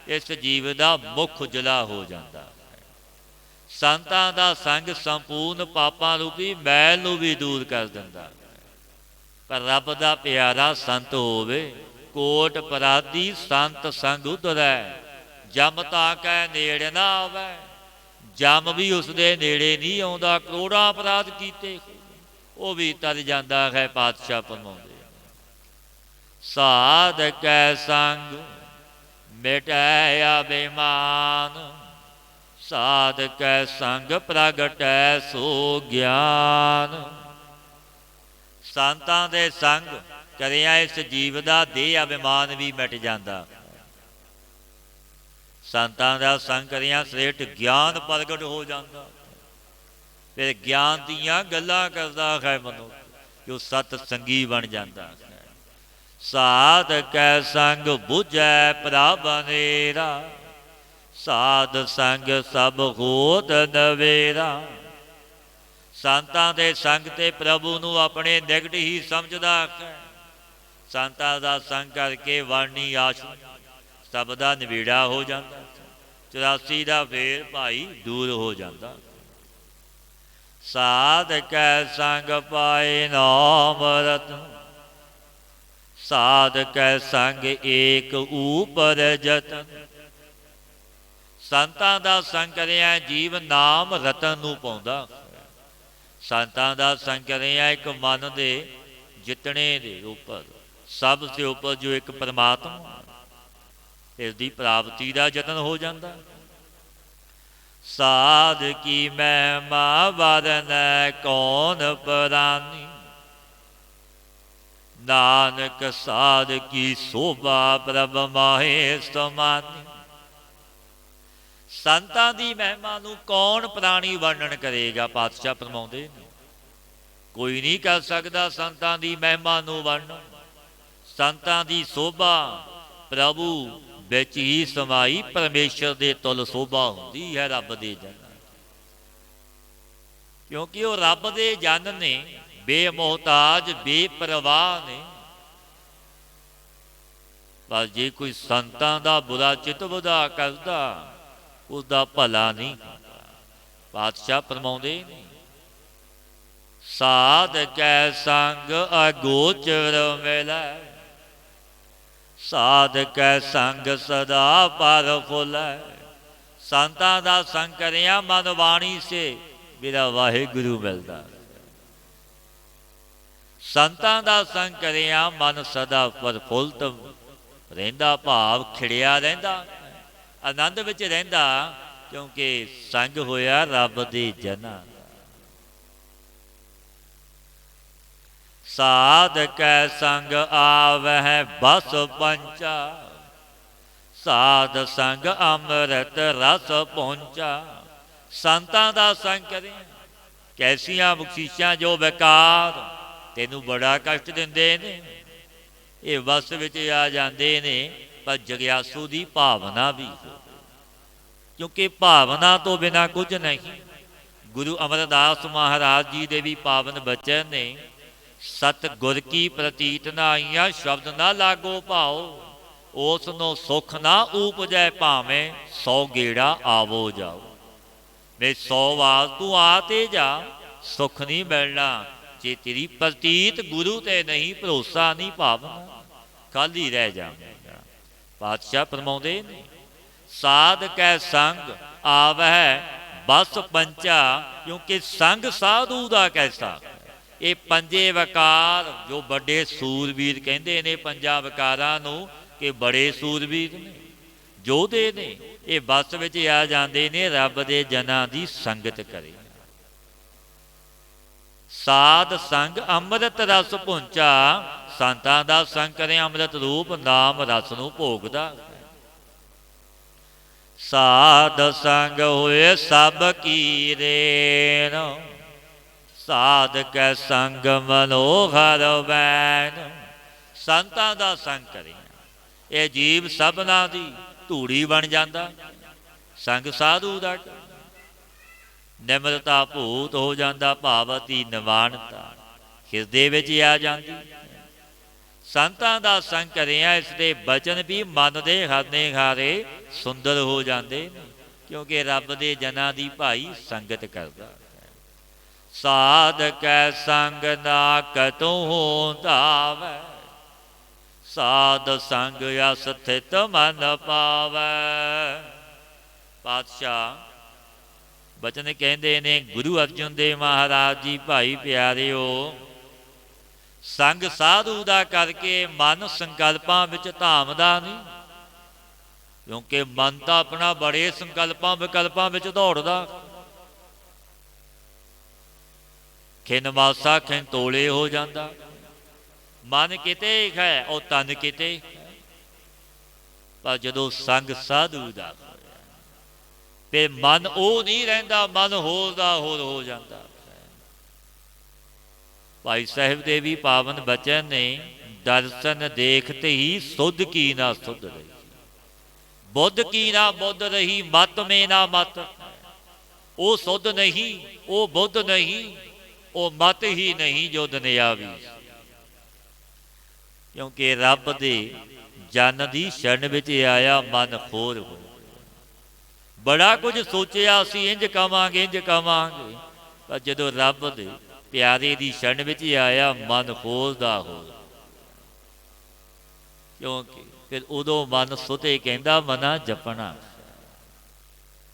[SPEAKER 1] ਇਸ ਜੀਵ ਦਾ ਮੁੱਖ ਉਜਲਾ ਹੋ ਜਾਂਦਾ ਹੈ। ਸੰਤਾਂ ਦਾ ਸੰਗ ਸੰਪੂਰਨ ਪਾਪਾਂ ਰੂਪੀ ਮੈਲ ਨੂੰ ਵੀ ਦੂਰ ਕਰ ਦਿੰਦਾ ਹੈ। ਪਰ ਰੱਬ ਦਾ ਪਿਆਰਾ ਸੰਤ ਹੋਵੇ, ਕੋਟ ਅਪਰਾਧੀ ਸੰਤ ਸੰਗ ਉਧਰੈ, ਜਮ ਤਾਂ ਕੈ ਨੇੜੇ ਨਾ ਆਵੈ। ਜਮ ਵੀ ਉਸਦੇ ਨੇੜੇ ਨਹੀਂ ਆਉਂਦਾ। ਕਰੋੜਾਂ ਅਪਰਾਧ ਕੀਤੇ ਉਹ ਵੀ ਤਰ ਜਾਂਦਾ ਹੈ। ਪਾਤਸ਼ਾਹ ਫਰਮਾਉਂਦੇ, ਸਾਧ ਕੈ ਸੰਗ ਮਿਟੈ ਅਭਿਮਾਨ, ਸਾਧ ਕੈ ਸੰਗ ਪ੍ਰਗਟੈ ਸੋ ਗਿਆਨ। ਸੰਤਾਂ ਦੇ ਸੰਗ ਕਰਿਆ ਇਸ ਜੀਵ ਦਾ ਦੇਹ ਅਭਿਮਾਨ ਵੀ ਮਿਟ ਜਾਂਦਾ। ਸੰਤਾਂ ਦਾ ਸੰਗ ਕਰਿਆ ਸ੍ਰੇਸ਼ਟ ਗਿਆਨ ਪ੍ਰਗਟ ਹੋ ਜਾਂਦਾ। ਫਿਰ ਗਿਆਨ ਦੀਆਂ ਗੱਲਾਂ ਕਰਦਾ ਹੈ ਮਨੁੱਖ, ਜੋ ਸਤ ਸੰਗੀ ਬਣ ਜਾਂਦਾ ਹੈ। ਸਾਧ ਕੈ ਸੰਗ ਬੁਝੈ ਪ੍ਰਭ ਨੇਰਾ, ਸਾਧ ਸੰਗ ਸਭ ਹੋਤ ਨਵੇਰਾ। ਸੰਤਾਂ ਦੇ ਸੰਗ ਤੇ ਪ੍ਰਭੂ ਨੂੰ ਆਪਣੇ ਨਿਕਟ ਹੀ ਸਮਝਦਾ ਹੈ। ਸੰਤਾਂ ਦਾ ਸੰਗ ਕਰਕੇ ਵਾਣੀ ਆਸ਼ੂ ਸਭ ਦਾ ਨਿਬੇੜਾ ਹੋ ਜਾਂਦਾ। 84 ਦਾ ਫੇਰ ਭਾਈ ਦੂਰ ਹੋ ਜਾਂਦਾ। ਸਾਧ ਕੈ ਸੰਗ ਪਾਏ ਨਾਮ ਰਤਨ, ਸਾਧ ਕੈ ਸੰਗ ਏਕ ਊਪਰ ਜਤਨ। ਸੰਤਾਂ ਦਾ ਸੰਗ ਕਰਿਆ ਜੀਵ ਨਾਮ ਰਤਨ ਨੂੰ ਪਾਉਂਦਾ। ਸੰਤਾਂ ਦਾ ਸੰਗ ਕਰਿਆ ਇੱਕ ਮਨ ਦੇ ਜਿਤਣੇ ਦੇ ਉੱਪਰ, ਸਭ ਸੇ ਉੱਪਰ ਜੋ ਇੱਕ ਪਰਮਾਤਮਾ, ਇਸ ਦੀ ਪ੍ਰਾਪਤੀ ਦਾ ਯਤਨ ਹੋ ਜਾਂਦਾ। ਸਾਧ ਕੀ ਮਹਿਮਾ ਵਰਨੈ ਕੌਣ ਪ੍ਰਾਨੀ, ਨਾਨਕ ਸਾਧ ਕੀ ਸੋਭਾ ਪ੍ਰਭ ਮਾਹੇ ਸਮਾਨੀ। ਸੰਤਾਂ ਦੀ ਮਹਿਮਾ ਨੂੰ ਕੌਣ ਪ੍ਰਾਣੀ ਵਰਣਨ ਕਰੇਗਾ? ਪਾਤਸ਼ਾਹ ਫਰਮਾਉਂਦੇ ਨੇ, ਕੋਈ ਨਹੀਂ ਕਰ ਸਕਦਾ ਸੰਤਾਂ ਦੀ ਮਹਿਮਾ ਨੂੰ ਵਰਣਨ। ਸੰਤਾਂ ਦੀ ਸੋਭਾ ਪ੍ਰਭੂ ਵਿੱਚ ਹੀ ਸਮਾਈ, ਪਰਮੇਸ਼ਰ ਦੇ ਤੁਲ ਸੋਭਾ ਹੁੰਦੀ ਹੈ ਰੱਬ ਦੇ ਜਨ। ਕਿਉਂਕਿ ਉਹ ਰੱਬ ਦੇ ਜਨ ਨੇ, ਬੇਮੋਹਤਾਜ ਬੇਪਰਵਾਹ ਨੇ। ਪਰ ਜੇ ਕੋਈ ਸੰਤਾਂ ਦਾ ਬੁਰਾ ਚਿੱਤ ਵਧਾ ਕਰਦਾ, ਉਸਦਾ ਭਲਾ ਨਹੀਂ ਹੁੰਦਾ। ਪਾਤਸ਼ਾਹ ਫਰਮਾਉਂਦੇ ਨੇ, ਸਾਧ ਕੈ ਸੰਗ ਅਗੋਚਰ ਮਿਲੈ, ਸਾਧ ਕੈ ਸੰਗ ਸਦਾ ਪਰ ਫੁੱਲੈ। ਸੰਤਾਂ ਦਾ ਸੰਗ ਕਰਿਆ ਮਨ ਬਾਣੀ ਸੇ ਮੇਰਾ ਵਾਹਿਗੁਰੂ ਮਿਲਦਾ। ਸੰਤਾਂ ਦਾ ਸੰਗ ਕਰਿਆ ਮਨ ਸਦਾ ਪ੍ਰਫੁੱਲਤ ਰਹਿੰਦਾ, ਭਾਵ ਖਿੜਿਆ ਰਹਿੰਦਾ, ਆਨੰਦ ਵਿੱਚ ਰਹਿੰਦਾ, ਕਿਉਂਕਿ ਸੰਗ ਹੋਇਆ ਰੱਬ ਦੇ ਜਨਾਂ। ਸਾਧ ਕੈ ਸੰਗ ਆਵਹਿ ਬਸ ਪੰਚਾ, ਸਾਧ ਸੰਗ ਅੰਮ੍ਰਿਤ ਰਸ ਪਹੁੰਚਾ। ਸੰਤਾਂ ਦਾ ਸੰਗ ਕਰੇ, ਕੈਸੀਆਂ ਬਖਸ਼ੀਸ਼ਾਂ ਜੋ ਬੇਕਾਰ ਤੈਨੂੰ ਬੜਾ ਕਸ਼ਟ ਦਿੰਦੇ ਨੇ, ਇਹ ਵਸ ਵਿੱਚ ਆ ਜਾਂਦੇ ਨੇ। ਪਰ ਜਗਿਆਸੂ ਦੀ ਭਾਵਨਾ ਵੀ ਹੋ, ਕਿਉਂਕਿ ਭਾਵਨਾ ਤੋਂ ਬਿਨਾਂ ਕੁਝ ਨਹੀਂ। ਗੁਰੂ ਅਮਰਦਾਸ ਮਹਾਰਾਜ ਜੀ ਦੇ ਵੀ ਪਾਵਨ ਬਚਨ ਨੇ, ਸਤ ਗੁਰ ਕੀ ਪ੍ਰਤੀਤ ਨਾ ਆਈਆਂ, ਸ਼ਬਦ ਨਾ ਲਾਗੋ ਭਾਓ। ਉਸ ਨੂੰ ਸੁਖ ਨਾ ਉਪਜੈ, ਭਾਵੇਂ 100 ਗੇੜਾ ਆਵੋ ਜਾਓ। ਮੈਂ 100 ਵਾਰ ਤੂੰ ਆ ਤੇ ਜਾ, ਸੁਖ ਨਹੀਂ ਮਿਲਣਾ ਜੇ ਤੇਰੀ ਪ੍ਰਤੀਤ ਗੁਰੂ ਤੇ ਨਹੀਂ, ਭਰੋਸਾ ਨਹੀਂ, ਭਾਵਨਾ ਖਾਲੀ ਰਹਿ ਜਾਵੇਗਾ। ਪਾਤਸ਼ਾਹ ਫਰਮਾਉਂਦੇ ਨੇ, ਸਾਧ ਕੈ ਸੰਗ ਆਵਹਿ ਬਸ ਪੰਚਾ, ਕਿਉਂਕਿ ਸੰਗ ਸਾਧੂ ਦਾ ਕੈਸਾ। ਇਹ ਪੰਜੇ ਵਕਾਰ ਜੋ ਵੱਡੇ ਸੂਰਬੀਰ ਕਹਿੰਦੇ ਨੇ ਪੰਜਾਂ ਵਕਾਰਾਂ ਨੂੰ, ਕਿ ਬੜੇ ਸੂਰਬੀਰ ਨੇ, ਯੋਧੇ ਨੇ, ਇਹ ਬੱਸ ਵਿੱਚ ਆ ਜਾਂਦੇ ਨੇ ਰੱਬ ਦੇ ਜਨਾਂ ਦੀ ਸੰਗਤ ਕਰੇ। ਸਾਧ ਸੰਗ ਅੰਮ੍ਰਿਤ ਰਸ ਪਹੁੰਚਾ, ਸੰਤਾਂ ਦਾ ਸੰਗ ਕਰੇ ਅੰਮ੍ਰਿਤ ਰੂਪ ਨਾਮ ਰਸ ਨੂੰ ਭੋਗਦਾ। ਸਾਧ ਸੰਗ ਹੋਏ ਸਭ ਕੀ ਰੇਣ, ਸਾਧ ਕੈ ਸੰਗ ਮਨੋਹਰ ਬੈਨ। ਸੰਤਾਂ ਦਾ ਸੰਗ ਕਰੇ, ਇਹ ਜੀਵ ਸਭਨਾਂ ਦੀ ਧੂੜੀ ਬਣ ਜਾਂਦਾ। ਸੰਗ ਸਾਧੂ ਦਾ ਨਿਮਰਤਾ ਭੂਤ ਹੋ ਜਾਂਦਾ, ਭਾਵਤੀ ਨਿਵਾਨਤਾ ਹਿਰਦੇ ਵਿੱਚ ਆ ਜਾਂਦੀ। ਸੰਤਾਂ ਦਾ ਸੰਗ ਕਰਿਆ, ਇਸ ਦੇ ਬਚਨ ਵੀ ਮਨ ਦੇ ਹਾਨੇ ਹਾਰੇ ਸੁੰਦਰ ਹੋ ਜਾਂਦੇ ਨੇ, ਕਿਉਂਕਿ ਰੱਬ ਦੇ ਜਨਾਂ ਦੀ ਭਾਈ ਸੰਗਤ ਕਰਦਾ। ਸਾਧ ਕੈ ਸੰਗ ਨਾ ਕਤੁ ਹੋਂਦਾਵੈ, ਸਾਧ ਸੰਗ ਅਸਥਿਤ ਮਨ ਪਾਵੈ। ਪਾਤਸ਼ਾਹ ਬਚਨ ਕਹਿੰਦੇ ਨੇ, ਗੁਰੂ ਅਰਜਨ ਦੇਵ ਮਹਾਰਾਜ ਜੀ, ਭਾਈ ਪਿਆਰਿਓ, ਸੰਗ ਸਾਧੂ ਦਾ ਕਰਕੇ ਮਨ ਸੰਕਲਪਾਂ ਵਿੱਚ ਧਾਮਦਾ ਨਹੀਂ, ਕਿਉਂਕਿ ਮਨ ਤਾਂ ਆਪਣਾ ਬੜੇ ਸੰਕਲਪਾਂ ਵਿਕਲਪਾਂ ਵਿੱਚ ਦੌੜਦਾ। ਖਿਨ ਮਾਸਾ ਖਿਨ ਤੋਲੇ ਹੋ ਜਾਂਦਾ। ਮਨ ਕਿਤੇ ਹੈ ਉਹ ਤਨ ਕਿਤੇ। ਪਰ ਜਦੋਂ ਸੰਗ ਸਾਧੂ ਦਾ ਤੇ ਮਨ ਉਹ ਨਹੀਂ ਰਹਿੰਦਾ, ਮਨ ਹੋਰ ਦਾ ਹੋਰ ਹੋ ਜਾਂਦਾ। ਭਾਈ ਸਾਹਿਬ ਦੇ ਵੀ ਪਾਵਨ ਬਚਨ ਨੇ, ਦਰਸ਼ਨ ਦੇਖਤੇ ਹੀ ਸੁਧ ਕੀ ਨਾ ਸੁਧ ਰਹੀ, ਬੁੱਧ ਕੀ ਨਾ ਬੁੱਧ ਰਹੀ, ਮਤ ਮੇ ਨਾ ਮਤ। ਉਹ ਸੁਧ ਨਹੀਂ, ਉਹ ਬੁੱਧ ਨਹੀਂ, ਉਹ ਮਤ ਹੀ ਨਹੀਂ ਜੋ ਦੁਨਿਆਵੀ। ਕਿਉਂਕਿ ਰੱਬ ਦੇ ਜਨ ਦੀ ਸ਼ਰਨ ਵਿੱਚ ਆਇਆ, ਮਨ ਖੋਰ ਹੋ। ਬੜਾ ਕੁਝ ਸੋਚਿਆ ਅਸੀਂ, ਇੰਝ ਕਵਾਂਗੇ ਇੰਝ ਕਵਾਂਗੇ, ਪਰ ਜਦੋਂ ਰੱਬ ਦੇ ਪਿਆਰੇ ਦੀ ਸ਼ਰਨ ਵਿੱਚ ਆਇਆ, ਮਨ ਖੋਰ ਦਾ ਹੋ। ਕਿਉਂਕਿ ਫਿਰ ਉਦੋਂ ਮਨ ਸੁਤੇ ਕਹਿੰਦਾ, ਮਨਾ ਜਪਣਾ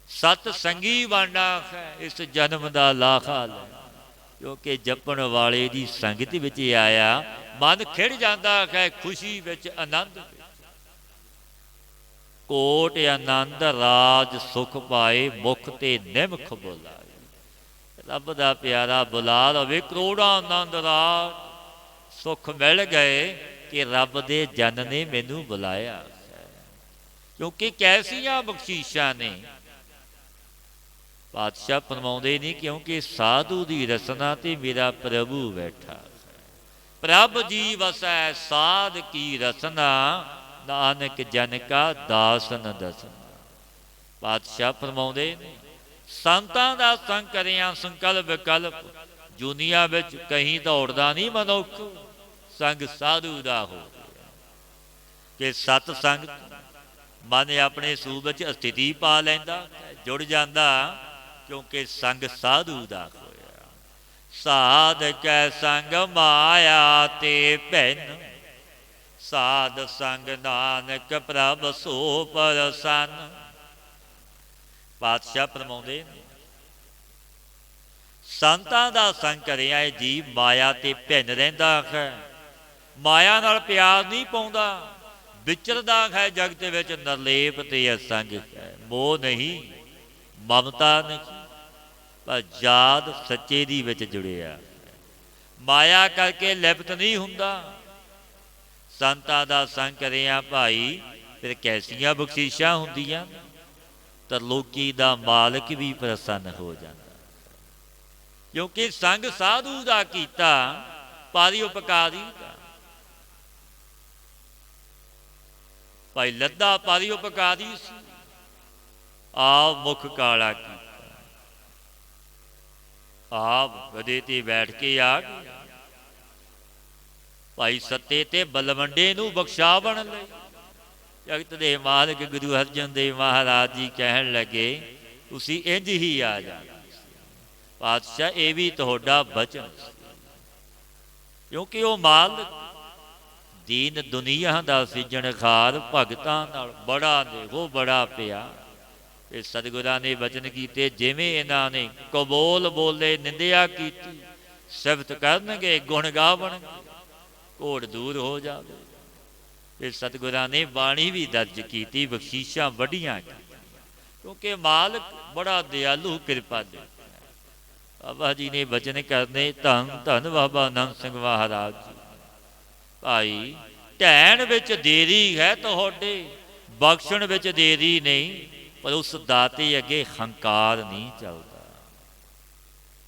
[SPEAKER 1] ਸਤ ਸੰਗੀ ਬਣਨਾ ਹੈ, ਇਸ ਜਨਮ ਦਾ ਲਾਖਾ ਲੈ। ਕਿਉਂਕਿ ਜਪਣ ਵਾਲੇ ਦੀ ਸੰਗਤ ਵਿੱਚ ਆਇਆ, ਮਨ ਖਿੜ ਜਾਂਦਾ ਹੈ ਖੁਸ਼ੀ ਵਿੱਚ, ਆਨੰਦ ਵਿੱਚ। ਕੋਟ ਆਨੰਦ ਰਾਜ ਸੁਖ ਪਾਏ, ਮੁਖ ਤੇ ਨਿਮਖ ਬੁਲਾਏ। ਰੱਬ ਦਾ ਪਿਆਰਾ ਬੁਲਾ ਲਵੇ, ਕਰੋੜਾਂ ਆਨੰਦ ਰਾਜ ਸੁਖ ਮਿਲ ਗਏ ਕਿ ਰੱਬ ਦੇ ਜਨ ਨੇ ਮੈਨੂੰ ਬੁਲਾਇਆ। ਕਿਉਂਕਿ ਕੈਸੀਆਂ ਬਖਸ਼ੀਸ਼ਾਂ ਨੇ। ਪਾਤਸ਼ਾਹ ਫਰਮਾਉਂਦੇ ਨਹੀਂ, ਕਿਉਂਕਿ ਸਾਧੂ ਦੀ ਰਸਨਾ ਤੇ ਮੇਰਾ ਪ੍ਰਭੂ ਬੈਠਾ। ਪ੍ਰਭ ਜੀ ਵਸੈ ਸਾਧ ਕੀ ਰਸਨਾ, ਨਾਨਕ ਜਨ ਕਾ ਦਾਸ ਨ ਦਸਨਾ। ਪਾਤਸ਼ਾਹ ਫਰਮਾਉਂਦੇ ਨੇ, ਸੰਤਾਂ ਦਾ ਸੰਗ ਕਰਿਆ ਸੰਕਲਪ ਵਿਕਲਪ, ਦੁਨੀਆ ਵਿੱਚ ਕਹੀਂ ਦੌੜਦਾ ਨਹੀਂ ਮਨੁੱਖ, ਸੰਗ ਸਾਧੂ ਦਾ ਹੋ ਗਿਆ। ਕਿ ਸਤ ਸੰਗ ਮਨ ਆਪਣੇ ਸੂਬ ਵਿੱਚ ਸਥਿਤੀ ਪਾ ਲੈਂਦਾ, ਜੁੜ ਜਾਂਦਾ, ਕਿਉਂਕਿ ਸੰਗ ਸਾਧੂ ਦਾ ਹੋਇਆ। ਸਾਧ ਕੈ ਸੰਗ ਮਾਇਆ ਤੇ ਭੈਨ, ਸਾਧ ਸੰਗ ਨਾਨਕ ਪ੍ਰਭ ਸੋ ਪ੍ਰਸੰਨ। ਪਾਤਸ਼ਾਹ ਫਰਮਾਉਂਦੇ ਨੇ, ਸੰਤਾਂ ਦਾ ਸੰਗ ਕਰਿਆ ਇਹ ਜੀਵ ਮਾਇਆ ਤੇ ਭਿੰਨ ਰਹਿੰਦਾ ਹੈ, ਮਾਇਆ ਨਾਲ ਪਿਆਰ ਨਹੀਂ ਪਾਉਂਦਾ, ਵਿਚਰਦਾ ਹੈ ਜਗਤ ਵਿੱਚ ਨਿਰਲੇਪ ਤੇ ਅਸੰਗ ਹੈ। ਮੋਹ ਨਹੀਂ, ਮਮਤਾ ਨਹੀਂ, ਪਰ ਯਾਦ ਸੱਚੇ ਦੀ ਵਿੱਚ ਜੁੜਿਆ, ਮਾਇਆ ਕਰਕੇ ਲਿਪਤ ਨਹੀਂ ਹੁੰਦਾ। ਸੰਤਾਂ ਦਾ ਸੰਗ ਕਰਿਆ ਭਾਈ ਫਿਰ ਕੈਸੀਆਂ ਬਖਸ਼ੀਸ਼ਾਂ ਹੁੰਦੀਆਂ, ਤਰਲੋਕੀ ਦਾ ਮਾਲਕ ਵੀ ਪ੍ਰਸੰਨ ਹੋ ਜਾਂਦਾ। ਕਿਉਂਕਿ ਸੰਗ ਸਾਧੂ ਦਾ ਕੀਤਾ ਪਰਉਪਕਾਰੀ ਦਾ। ਭਾਈ ਲੱਦਾ ਪਰਉਪਕਾਰੀ ਸੀ, ਆਪ ਮੁਖ ਕਾਲਾ ਕੀਤਾ, ਆਪ ਗਧੇ ਤੇ ਬੈਠ ਕੇ ਆ ਗਿਆ। ਭਾਈ ਸੱਤੇ ਤੇ ਬਲਵੰਡੇ ਨੂੰ ਬਖਸ਼ਾਵਣ ਲਈ ਜਗਤ ਦੇ ਮਾਲਕ ਗੁਰੂ ਅਰਜਨ ਦੇਵ ਮਹਾਰਾਜ ਜੀ ਕਹਿਣ ਲੱਗੇ, ਤੁਸੀਂ ਇੰਝ ਹੀ ਆ ਜਾਣਾ। ਪਾਤਸ਼ਾਹ ਇਹ ਵੀ ਤੁਹਾਡਾ ਬਚਨ ਸੀ, ਕਿਉਂਕਿ ਉਹ ਮਾਲਕ ਦੀਨ ਦੁਨੀਆ ਦਾ ਸਿਰਜਣਹਾਰ ਭਗਤਾਂ ਨਾਲ ਬੜਾ ਦੇਖੋ ਬੜਾ ਪਿਆ। ਇਹ ਸਤਿਗੁਰਾਂ ਨੇ ਬਚਨ ਕੀਤੇ, ਜਿਵੇਂ ਇਹਨਾਂ ਨੇ ਕਬੋਲ ਬੋਲੇ ਨਿੰਦਿਆ ਕੀਤੀ, ਸਿਫਤ ਕਰਨਗੇ ਗੁਣ ਗਾਵਣਗੇ, ਘੋੜ ਦੂਰ ਹੋ ਜਾਵੇ। ਫਿਰ ਸਤਿਗੁਰਾਂ ਨੇ ਬਾਣੀ ਵੀ ਦਰਜ ਕੀਤੀ, ਬਖਸ਼ੀਸ਼ਾਂ ਵੱਡੀਆਂ ਕੀਤੀਆਂ, ਕਿਉਂਕਿ ਮਾਲਕ ਬੜਾ ਦਿਆਲੂ ਕਿਰਪਾ ਦੇ। ਬਾਬਾ ਜੀ ਨੇ ਬਚਨ ਕਰਨੇ, ਧੰਨ ਧੰਨ ਬਾਬਾ ਆਨੰਦ ਸਿੰਘ ਮਹਾਰਾਜ ਜੀ। ਭਾਈ ਢਹਿਣ ਵਿੱਚ ਦੇਰੀ ਹੈ ਤੁਹਾਡੇ, ਬਖਸ਼ਣ ਵਿੱਚ ਦੇਰੀ ਨਹੀਂ, ਪਰ ਉਸ ਦਾਤੇ ਅੱਗੇ ਹੰਕਾਰ ਨਹੀਂ ਚੱਲਦਾ।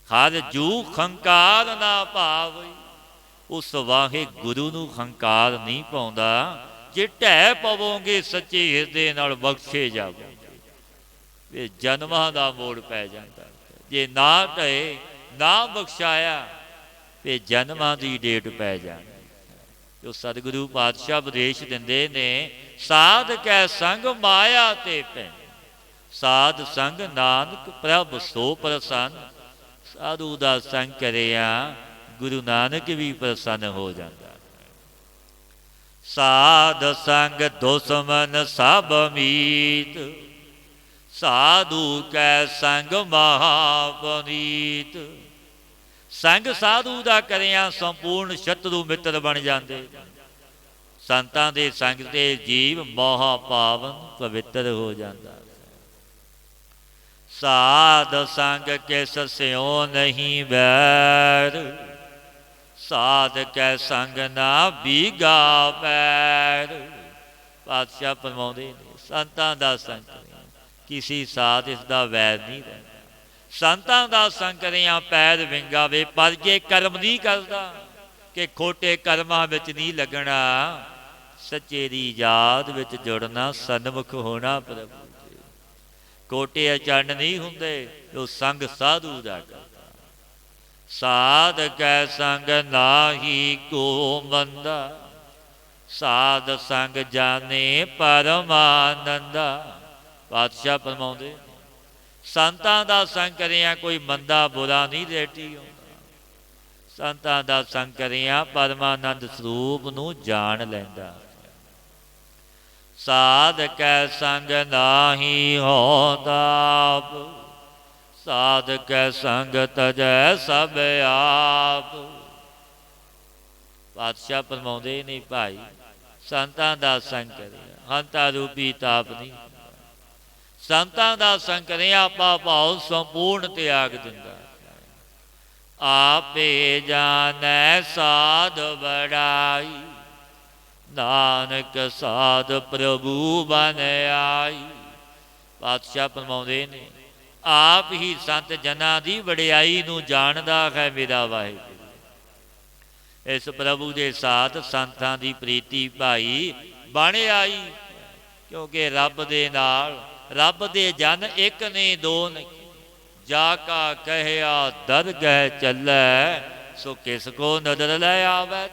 [SPEAKER 1] ਹਰ ਜੂ ਹੰਕਾਰ ਨਾ ਭਾਵ, ਉਸ ਵਾਹੇ ਗੁਰੂ ਨੂੰ ਹੰਕਾਰ ਨਹੀਂ ਪਾਉਂਦਾ। ਜੇ ਢਹਿ ਪਵੋਗੇ ਸੱਚੇ ਹਿਰਦੇ ਨਾਲ ਬਖਸ਼ੇ ਜਾਵੋਗੇ। ਇਹ ਜਨਮਾਂ ਦਾ ਮੋੜ ਪੈ ਜਾਂਦਾ, ਜੇ ਨਾ ਢਏ ਨਾ ਬਖਸ਼ਾਇਆ ਤੇ ਜਨਮਾਂ ਦੀ ਡੇਟ ਪੈ ਜਾਣੀ। ਜੋ ਸਤਿਗੁਰੂ ਪਾਤਸ਼ਾਹ ਉਪਦੇਸ਼ ਦਿੰਦੇ ਨੇ, ਸਾਧ ਕੈ ਸੰਗ ਮਾਇਆ ਤੇ ਭਿੰਨ, ਸਾਧ ਸੰਗ ਨਾਨਕ ਪ੍ਰਭ ਸੋ ਪ੍ਰਸੰਨ। ਸਾਧੂ ਦਾ ਸੰਗ ਕਰਿਆ ਗੁਰੂ ਨਾਨਕ ਵੀ ਪ੍ਰਸੰਨ ਹੋ ਜਾਂਦਾ। ਸਾਧ ਸੰਗ ਦੁਸ਼ਮਨ ਸਭ ਮੀਤ, ਸਾਧੂ ਕੈ ਸੰਗ ਮਹਾਪਨੀਤ। ਸੰਗ ਸਾਧੂ ਦਾ ਕਰਿਆ ਸੰਪੂਰਨ ਸ਼ਤਰੂ ਮਿੱਤਰ ਬਣ ਜਾਂਦੇ। ਸੰਤਾਂ ਦੇ ਸੰਗ ਤੇ ਜੀਵ ਮਹਾ ਪਾਵਨ ਪਵਿੱਤਰ ਹੋ ਜਾਂਦਾ। ਸਾਧ ਸੰਗ ਕਿਸ ਸਿਉ ਨਹੀਂ ਬੈਰ, ਸਾਧ ਕੈ ਸੰਗ ਨਾ ਬੀਗਾ ਪੈਰ। ਪਾਤਸ਼ਾਹ ਫਰਮਾਉਂਦੇ ਨੇ, ਸੰਤਾਂ ਦਾ ਸੰਗ ਕਿਸੇ ਸਾਧ ਇਸ ਦਾ ਵੈਰ ਨਹੀਂ ਰਹਿੰਦਾ। ਸੰਤਾਂ ਦਾ ਸੰਗ ਕਰਿਆ ਪੈਰ ਵਿੰਗਾਵੇ, ਪਰ ਜੇ ਕਰਮ ਨਹੀਂ ਕਰਦਾ ਕਿ ਖੋਟੇ ਕਰਮਾਂ ਵਿੱਚ ਨਹੀਂ ਲੱਗਣਾ, ਸੱਚੇ ਦੀ ਯਾਦ ਵਿੱਚ ਜੁੜਨਾ, ਸਨਮੁਖ ਹੋਣਾ ਪ੍ਰਭੂ ਦੇ। ਕੋਟੇ ਅਚੰਡ ਨਹੀਂ ਹੁੰਦੇ ਜੋ ਸੰਗ ਸਾਧੂ ਦਾ ਕਰਦਾ। ਸਾਧ ਕੈ ਸੰਗ ਨਾਹੀ ਕੋ ਮੰਦਾ, ਸਾਧ ਸੰਗ ਜਾਣੇ ਪਰਮਾਨੰਦਾ। ਪਾਤਸ਼ਾਹ ਫਰਮਾਉਂਦੇ, ਸੰਤਾਂ ਦਾ ਸੰਗ ਕਰਿਆ ਕੋਈ ਮੰਦਾ ਬੁਰਾ ਨਹੀਂ ਰੇਟੀ ਆਉਂਦਾ। ਸੰਤਾਂ ਦਾ ਸੰਗ ਕਰਿਆ ਪਰਮਾਨੰਦ ਸਰੂਪ ਨੂੰ ਜਾਣ ਲੈਂਦਾ। ਸਾਧ ਕੈ ਸੰਗ ਨਾਹੀ ਹੋਂਦਾਪ, ਸਾਧ ਕੈ ਸੰਗ ਤਜੈ ਸਭ ਆਪ। ਪਾਤਸ਼ਾਹ ਫਰਮਾਉਂਦੇ ਨੇ, ਭਾਈ ਸੰਤਾਂ ਦਾ ਸੰਗ ਕਰਿਆ ਹੰਤਾ ਰੂਪੀ ਤਾਪ ਨਹੀਂ। ਸੰਤਾਂ ਦਾ ਸੰਗ ਕਰਿਆ ਆਪਾ ਭਾਉ ਸੰਪੂਰਨ ਤਿਆਗ ਦਿੰਦਾ। ਆਪੇ ਜਾਣੈ ਸਾਧ ਬੜਾਈ, ਨਾਨਕ ਸਾਧ ਪ੍ਰਭੂ ਬਨ ਆਈ। ਪਾਤਸ਼ਾਹ ਫਰਮਾਉਂਦੇ ਨੇ, ਆਪ ਹੀ ਸੰਤ ਜਨਾਂ ਦੀ ਵਡਿਆਈ ਨੂੰ ਜਾਣਦਾ ਹੈ ਮੇਰਾ ਵਾਹਿਗੁਰੂ। ਇਸ ਪ੍ਰਭੂ ਦੇ ਸਾਥ ਸੰਤਾਂ ਦੀ ਪ੍ਰੀਤੀ ਭਾਈ ਬਣ ਆਈ, ਕਿਉਂਕਿ ਰੱਬ ਦੇ ਨਾਲ ਰੱਬ ਦੇ ਜਨ ਇੱਕ ਨੇ ਦੋ ਨਹੀਂ। ਜਾ ਕਾ ਕਹਿਆ ਦਰਗਹਿ ਚੱਲੈ, ਸੋ ਕਿਸ ਕੋ ਨਦਰ ਲੈ ਆਵੈ।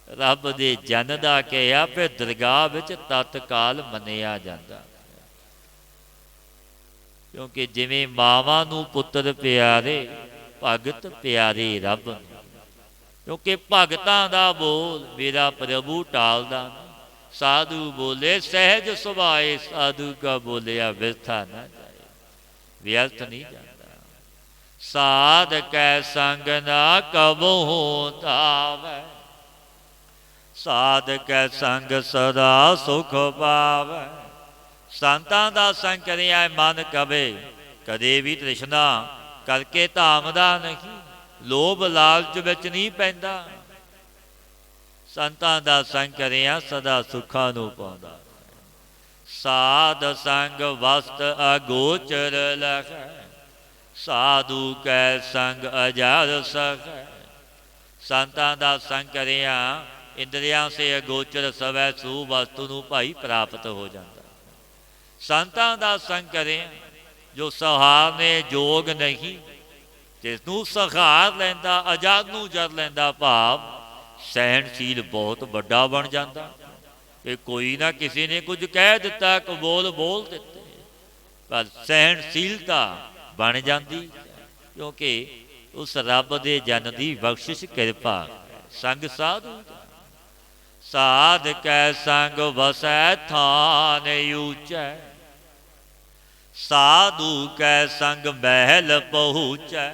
[SPEAKER 1] ਰੱਬ ਦੇ ਜਨ ਦਾ ਕਿਹਾ ਫਿਰ ਦਰਗਾਹ ਵਿੱਚ ਤਤਕਾਲ ਮੰਨਿਆ ਜਾਂਦਾ। ਕਿਉਂਕਿ ਜਿਵੇਂ ਮਾਵਾਂ ਨੂੰ ਪੁੱਤਰ ਪਿਆਰੇ, ਭਗਤ ਪਿਆਰੇ ਰੱਬ ਨੂੰ। ਕਿਉਂਕਿ ਭਗਤਾਂ ਦਾ ਬੋਲ ਮੇਰਾ ਪ੍ਰਭੂ ਟਾਲਦਾ ਨਹੀਂ। ਸਾਧੂ ਬੋਲੇ ਸਹਿਜ ਸੁਭਾਏ, ਸਾਧੂ ਕਾ ਬੋਲਿਆ ਵਿਰਥਾ ਨਾ ਜਾਏ, ਵਿਅਰਥ ਨਹੀਂ ਜਾਂਦਾ। ਸਾਧ ਕੈ ਸੰਗ ਨਾ ਕਬਹੂ ਧਾਵੈ, ਸਾਧ ਕੈ ਸੰਗ ਸਦਾ ਸੁਖ ਪਾਵੈ। ਸੰਤਾਂ ਦਾ ਸੰਗ ਕਰਿਆ ਮਨ ਕਦੇ ਵੀ ਤ੍ਰਿਸ਼ਨਾ ਕਰਕੇ ਧਾਮਦਾ ਨਹੀਂ, ਲੋਭ ਲਾਲਚ ਵਿੱਚ ਨਹੀਂ ਪੈਂਦਾ। ਸੰਤਾਂ ਦਾ ਸੰਗ ਕਰਿਆ ਸਦਾ ਸੁੱਖਾਂ ਨੂੰ ਪਾਉਂਦਾ। ਸਾਧ ਸੰਗ ਵਸਤ ਅਗੋਚਰ ਲਖੈ, ਸਾਧੂ ਕੈ ਸੰਗ ਅਜਰ ਸਖੈ। ਸੰਤਾਂ ਦਾ ਸੰਗ ਕਰਿਆ ਇੰਦਰੀਆਂ ਸੇ ਅਗੋਚਰ ਸਵੈ ਸੂ ਵਸਤੂ ਨੂੰ ਭਾਈ ਪ੍ਰਾਪਤ ਹੋ ਜਾਂਦਾ। ਸੰਤਾਂ ਦਾ ਸੰਗ ਕਰਿਆ ਜੋ ਸਹਾਰਨੇ ਯੋਗ ਨਹੀਂ, ਜਿਸ ਨੂੰ ਸਹਾਰ ਲੈਂਦਾ ਅਜਰ ਨੂੰ ਜਰ ਲੈਂਦਾ, ਭਾਵ ਸਹਿਣਸ਼ੀਲ ਬਹੁਤ ਵੱਡਾ ਬਣ ਜਾਂਦਾ। ਕਿ ਕੋਈ ਨਾ ਕਿਸੇ ਨੇ ਕੁਝ ਕਹਿ ਦਿੱਤਾ, ਕਬੋਲ ਬੋਲ ਦਿੱਤੇ, ਪਰ ਸਹਿਣਸ਼ੀਲਤਾ ਬਣ ਜਾਂਦੀ, ਕਿਉਂਕਿ ਉਸ ਰੱਬ ਦੇ ਜਨ ਦੀ ਬਖਸ਼ਿਸ਼ ਕਿਰਪਾ ਸੰਗ ਸਾਧੂ। ਸਾਧ ਕੈ ਸੰਗ ਵਸੈ ਥਾਨ ਊਚੈ, ਸਾਧੂ ਕੈ ਸੰਗ ਮਹਿਲ ਪਹੁੰਚੈ।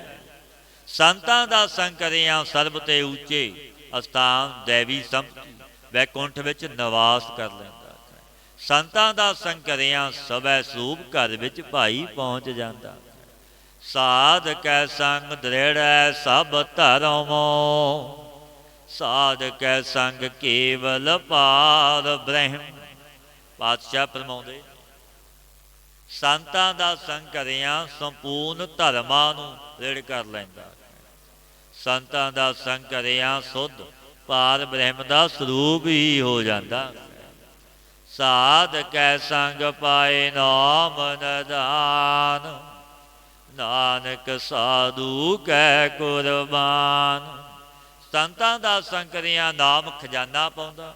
[SPEAKER 1] ਸੰਤਾਂ ਦਾ ਸੰਗ ਕਰਿਆ ਸਰਬ ਤੇ ਉੱਚੇ ਅਸਥਾਨ ਦੇਵੀ ਸੰਪਤੀ ਵੈਕੁੰਠ ਵਿੱਚ ਨਿਵਾਸ ਕਰ ਲੈਂਦਾ। ਸੰਤਾਂ ਦਾ ਸੰਗ ਕਰਿਆ ਸਭੈ ਸੂਪ ਘਰ ਵਿੱਚ ਭਾਈ ਪਹੁੰਚ ਜਾਂਦਾ। ਸਾਧ ਕੈ ਸੰਗ ਦ੍ਰਿੜੈ ਸਭ ਧਰਮੋ, ਸਾਧ ਕੈ ਸੰਗ ਕੇਵਲ ਪਾਰ ਬ੍ਰਹਮ। ਪਾਤਸ਼ਾਹ ਫਰਮਾਉਂਦੇ ਸੰਤਾਂ ਦਾ ਸੰਗ ਕਰਿਆ ਸੰਪੂਰਨ ਧਰਮਾਂ ਨੂੰ ਦ੍ਰਿੜ ਕਰ ਲੈਂਦਾ। ਸੰਤਾਂ ਦਾ ਸੰਗ ਕਰਿਆ ਸੁੱਧ ਪਾਰ ਬ੍ਰਹਮ ਦਾ ਸਰੂਪ ਹੀ ਹੋ ਜਾਂਦਾ। ਸਾਧ ਕੈ ਸੰਗ ਪਾਏ ਨਾਮ ਨਦਾਨ, ਨਾਨਕ ਸਾਧੂ ਕੈ ਕੁਰਬਾਨ। ਸੰਤਾਂ ਦਾ ਸੰਗ ਕਰਿਆ ਨਾਮ ਖਜ਼ਾਨਾ ਪਾਉਂਦਾ।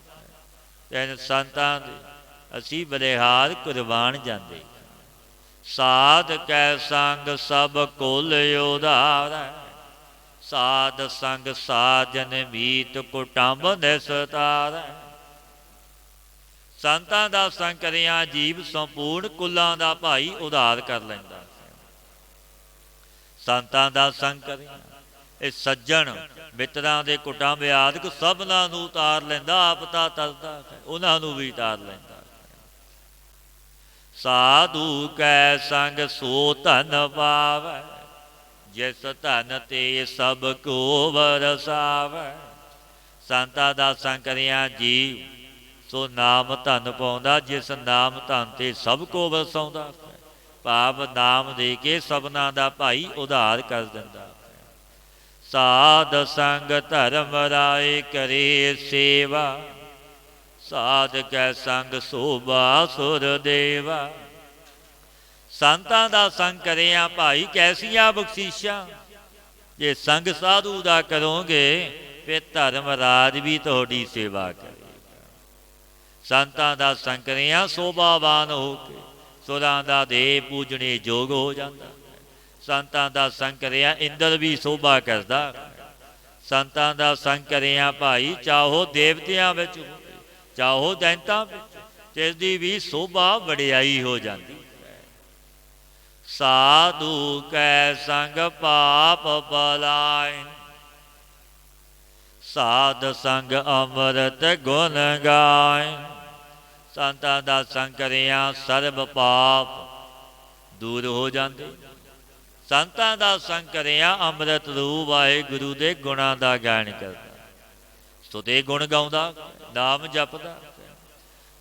[SPEAKER 1] ਤੈਨ ਸੰਤਾਂ ਦੇ ਅਸੀਂ ਬਲਿਹਾਰ ਕੁਰਬਾਨ ਜਾਂਦੇ। ਸਾਧ ਕੈ ਸੰਗ ਸਭ ਕੁਲ ਉਧਾਰੈ, ਸਾਧ ਸੰਗ ਸਾਜਨ ਮੀਤ ਕੁਟੰਬ ਨਿਸਤਾਰੈ। ਸੰਤਾਂ ਦਾ ਸੰਗ ਕਰਿਆ ਜੀਵ ਸੰਪੂਰਨ ਕੁਲਾਂ ਦਾ ਭਾਈ ਉਧਾਰ ਕਰ ਲੈਂਦਾ। ਸੰਤਾਂ ਦਾ ਸੰਗ ਕਰਿਆ ਇਹ ਸੱਜਣ ਮਿੱਤਰਾਂ ਦੇ ਕੁਟੰਬ ਆਦਿਕ ਸਭਨਾਂ ਨੂੰ ਉਤਾਰ ਲੈਂਦਾ। ਆਪ ਤਾਂ ਤਰਦਾ ਉਹਨਾਂ ਨੂੰ ਵੀ ਉਤਾਰ ਲੈਂਦਾ। ਸਾਧੂ ਕੈ ਸੰਗ ਸੋ ਧਨ ਪਾਵੈ, ਜਿਸ ਧਨ ਤੇ ਸਭ ਕੋ ਵਰਸਾਵੈ। ਸੰਤਾਂ ਦਾ ਸੰਗ ਕਰਿਆ ਜੀਵ ਸੋ ਨਾਮ ਧਨ ਪਾਉਂਦਾ, ਜਿਸ ਨਾਮ ਧਨ ਤੇ ਸਭ ਕੋ ਵਰਸਾਉਂਦਾ। ਭਾਵ ਨਾਮ ਦੇ ਕੇ ਸਭਨਾਂ ਦਾ ਭਾਈ ਉਧਾਰ ਕਰ ਦਿੰਦਾ। ਸਾਧ ਸੰਗ ਧਰਮ ਰਾਏ ਕਰੇ ਸੇਵਾ, ਸਾਧ ਕੈ ਸੰਗ ਸੋਭਾ ਸੁਰ ਦੇਵਾ। ਸੰਤਾਂ ਦਾ ਸੰਗ ਕਰਿਆ ਭਾਈ ਕੈਸੀਆਂ ਬਖਸ਼ੀਸ਼ਾਂ, ਜੇ ਸੰਗ ਸਾਧੂ ਦਾ ਕਰੋਗੇ ਫਿਰ ਧਰਮ ਰਾਜ ਵੀ ਤੁਹਾਡੀ ਸੇਵਾ ਕਰੇਗਾ। ਸੰਤਾਂ ਦਾ ਸੰਗ ਕਰਿਆ ਸੋਭਾਵਾਨ ਹੋ ਕੇ ਸੁਰਾਂ ਦਾ ਦੇ ਪੂਜਣੇ ਯੋਗ ਹੋ ਜਾਂਦਾ। ਸੰਤਾਂ ਦਾ ਸੰਗ ਕਰਿਆ ਇੰਦਰ ਵੀ ਸੋਭਾ ਕਰਦਾ। ਸੰਤਾਂ ਦਾ ਸੰਗ ਕਰਿਆ ਭਾਈ ਚਾਹੋ ਦੇਵਤਿਆਂ ਵਿੱਚ ਚਾਹੋ ਦੈਂਤਾਂ ਵਿੱਚ, ਜਿਸ ਦੀ ਵੀ ਸੋਭਾ ਵਡਿਆਈ ਹੋ ਜਾਂਦੀ। ਸਾਧੂ ਕੈ ਸੰਗ ਪਾਪ ਬਲਾਇ, ਸਾਧ ਸੰਗ ਅੰਮ੍ਰਿਤ ਗੁਣ ਗਾਇ। ਸੰਤਾਂ ਦਾ ਸੰਗ ਕਰਿਆ ਸਰਬ ਪਾਪ ਦੂਰ ਹੋ ਜਾਂਦੇ। ਸੰਤਾਂ ਦਾ ਸੰਗ ਕਰਿਆ ਅੰਮ੍ਰਿਤ ਰੂਪ ਵਾਹਿਗੁਰੂ ਦੇ ਗੁਣਾਂ ਦਾ ਗਾਇਨ ਕਰਦਾ, ਸਤੁਤੇ ਗੁਣ ਗਾਉਂਦਾ, ਨਾਮ ਜਪਦਾ।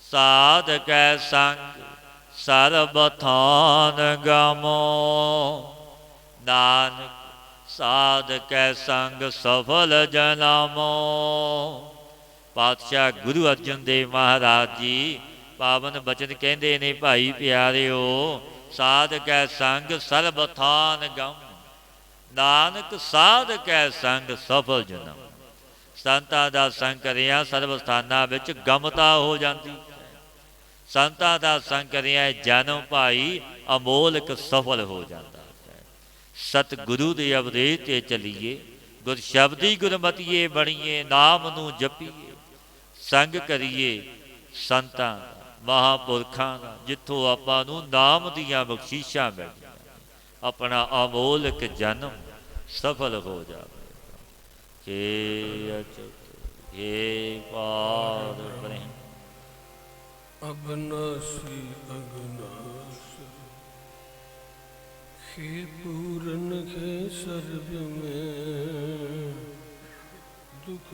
[SPEAKER 1] ਸਾਧ ਕੈ ਸੰਗ ਸਰਬ ਥਾਨ ਗਮੋ, ਨਾਨਕ ਸਾਧ ਕੈ ਸੰਗ ਸਫਲ ਜਨਮੋ। ਪਾਤਸ਼ਾਹ ਗੁਰੂ ਅਰਜਨ ਦੇਵ ਮਹਾਰਾਜ ਜੀ ਪਾਵਨ ਬਚਨ ਕਹਿੰਦੇ ਨੇ ਭਾਈ ਪਿਆਰਿਓ, ਸਾਧ ਕੈ ਸੰਗ ਸਰਬ ਥਾਨ ਗਮ, ਨਾਨਕ ਸਾਧ ਕੈ ਸੰਗ ਸਫਲ ਜਨਮ। ਸੰਤਾਂ ਦਾ ਸੰਗ ਕਰਿਆ ਸਰਬ ਸਥਾਨਾਂ ਵਿੱਚ ਗਮਤਾ ਹੋ ਜਾਂਦੀ। ਸੰਤਾਂ ਦਾ ਸੰਗ ਕਰਿਆ ਜਨਮ ਭਾਈ ਅਮੋਲਕ ਸਫਲ ਹੋ ਜਾਂਦਾ। ਸਤਿਗੁਰੂ ਦੇ ਉਪਦੇਸ਼ 'ਤੇ ਚੱਲੀਏ, ਗੁਰ ਸ਼ਬਦੀ ਗੁਰਮਤੀਏ ਬਣੀਏ, ਨਾਮ ਨੂੰ ਜਪੀਏ, ਸੰਗ ਕਰੀਏ ਸੰਤਾਂ ਦਾ, ਮਹਾਂਪੁਰਖਾਂ ਦਾ, ਜਿੱਥੋਂ ਆਪਾਂ ਨੂੰ ਨਾਮ ਦੀਆਂ ਬਖਸ਼ੀਸ਼ਾਂ ਮਿਲਦੀਆਂ, ਆਪਣਾ ਅਮੋਲਕ ਜਨਮ ਸਫਲ ਹੋ ਜਾਵੇ। ਹੇ ਅਚੁੱਤ ਹੇ ਪਾਰ ਬ੍ਰਹਮ
[SPEAKER 2] ਅਬਨਾਸੀ ਅਗਨਾਸ, हे पूरन के सर्व में दुख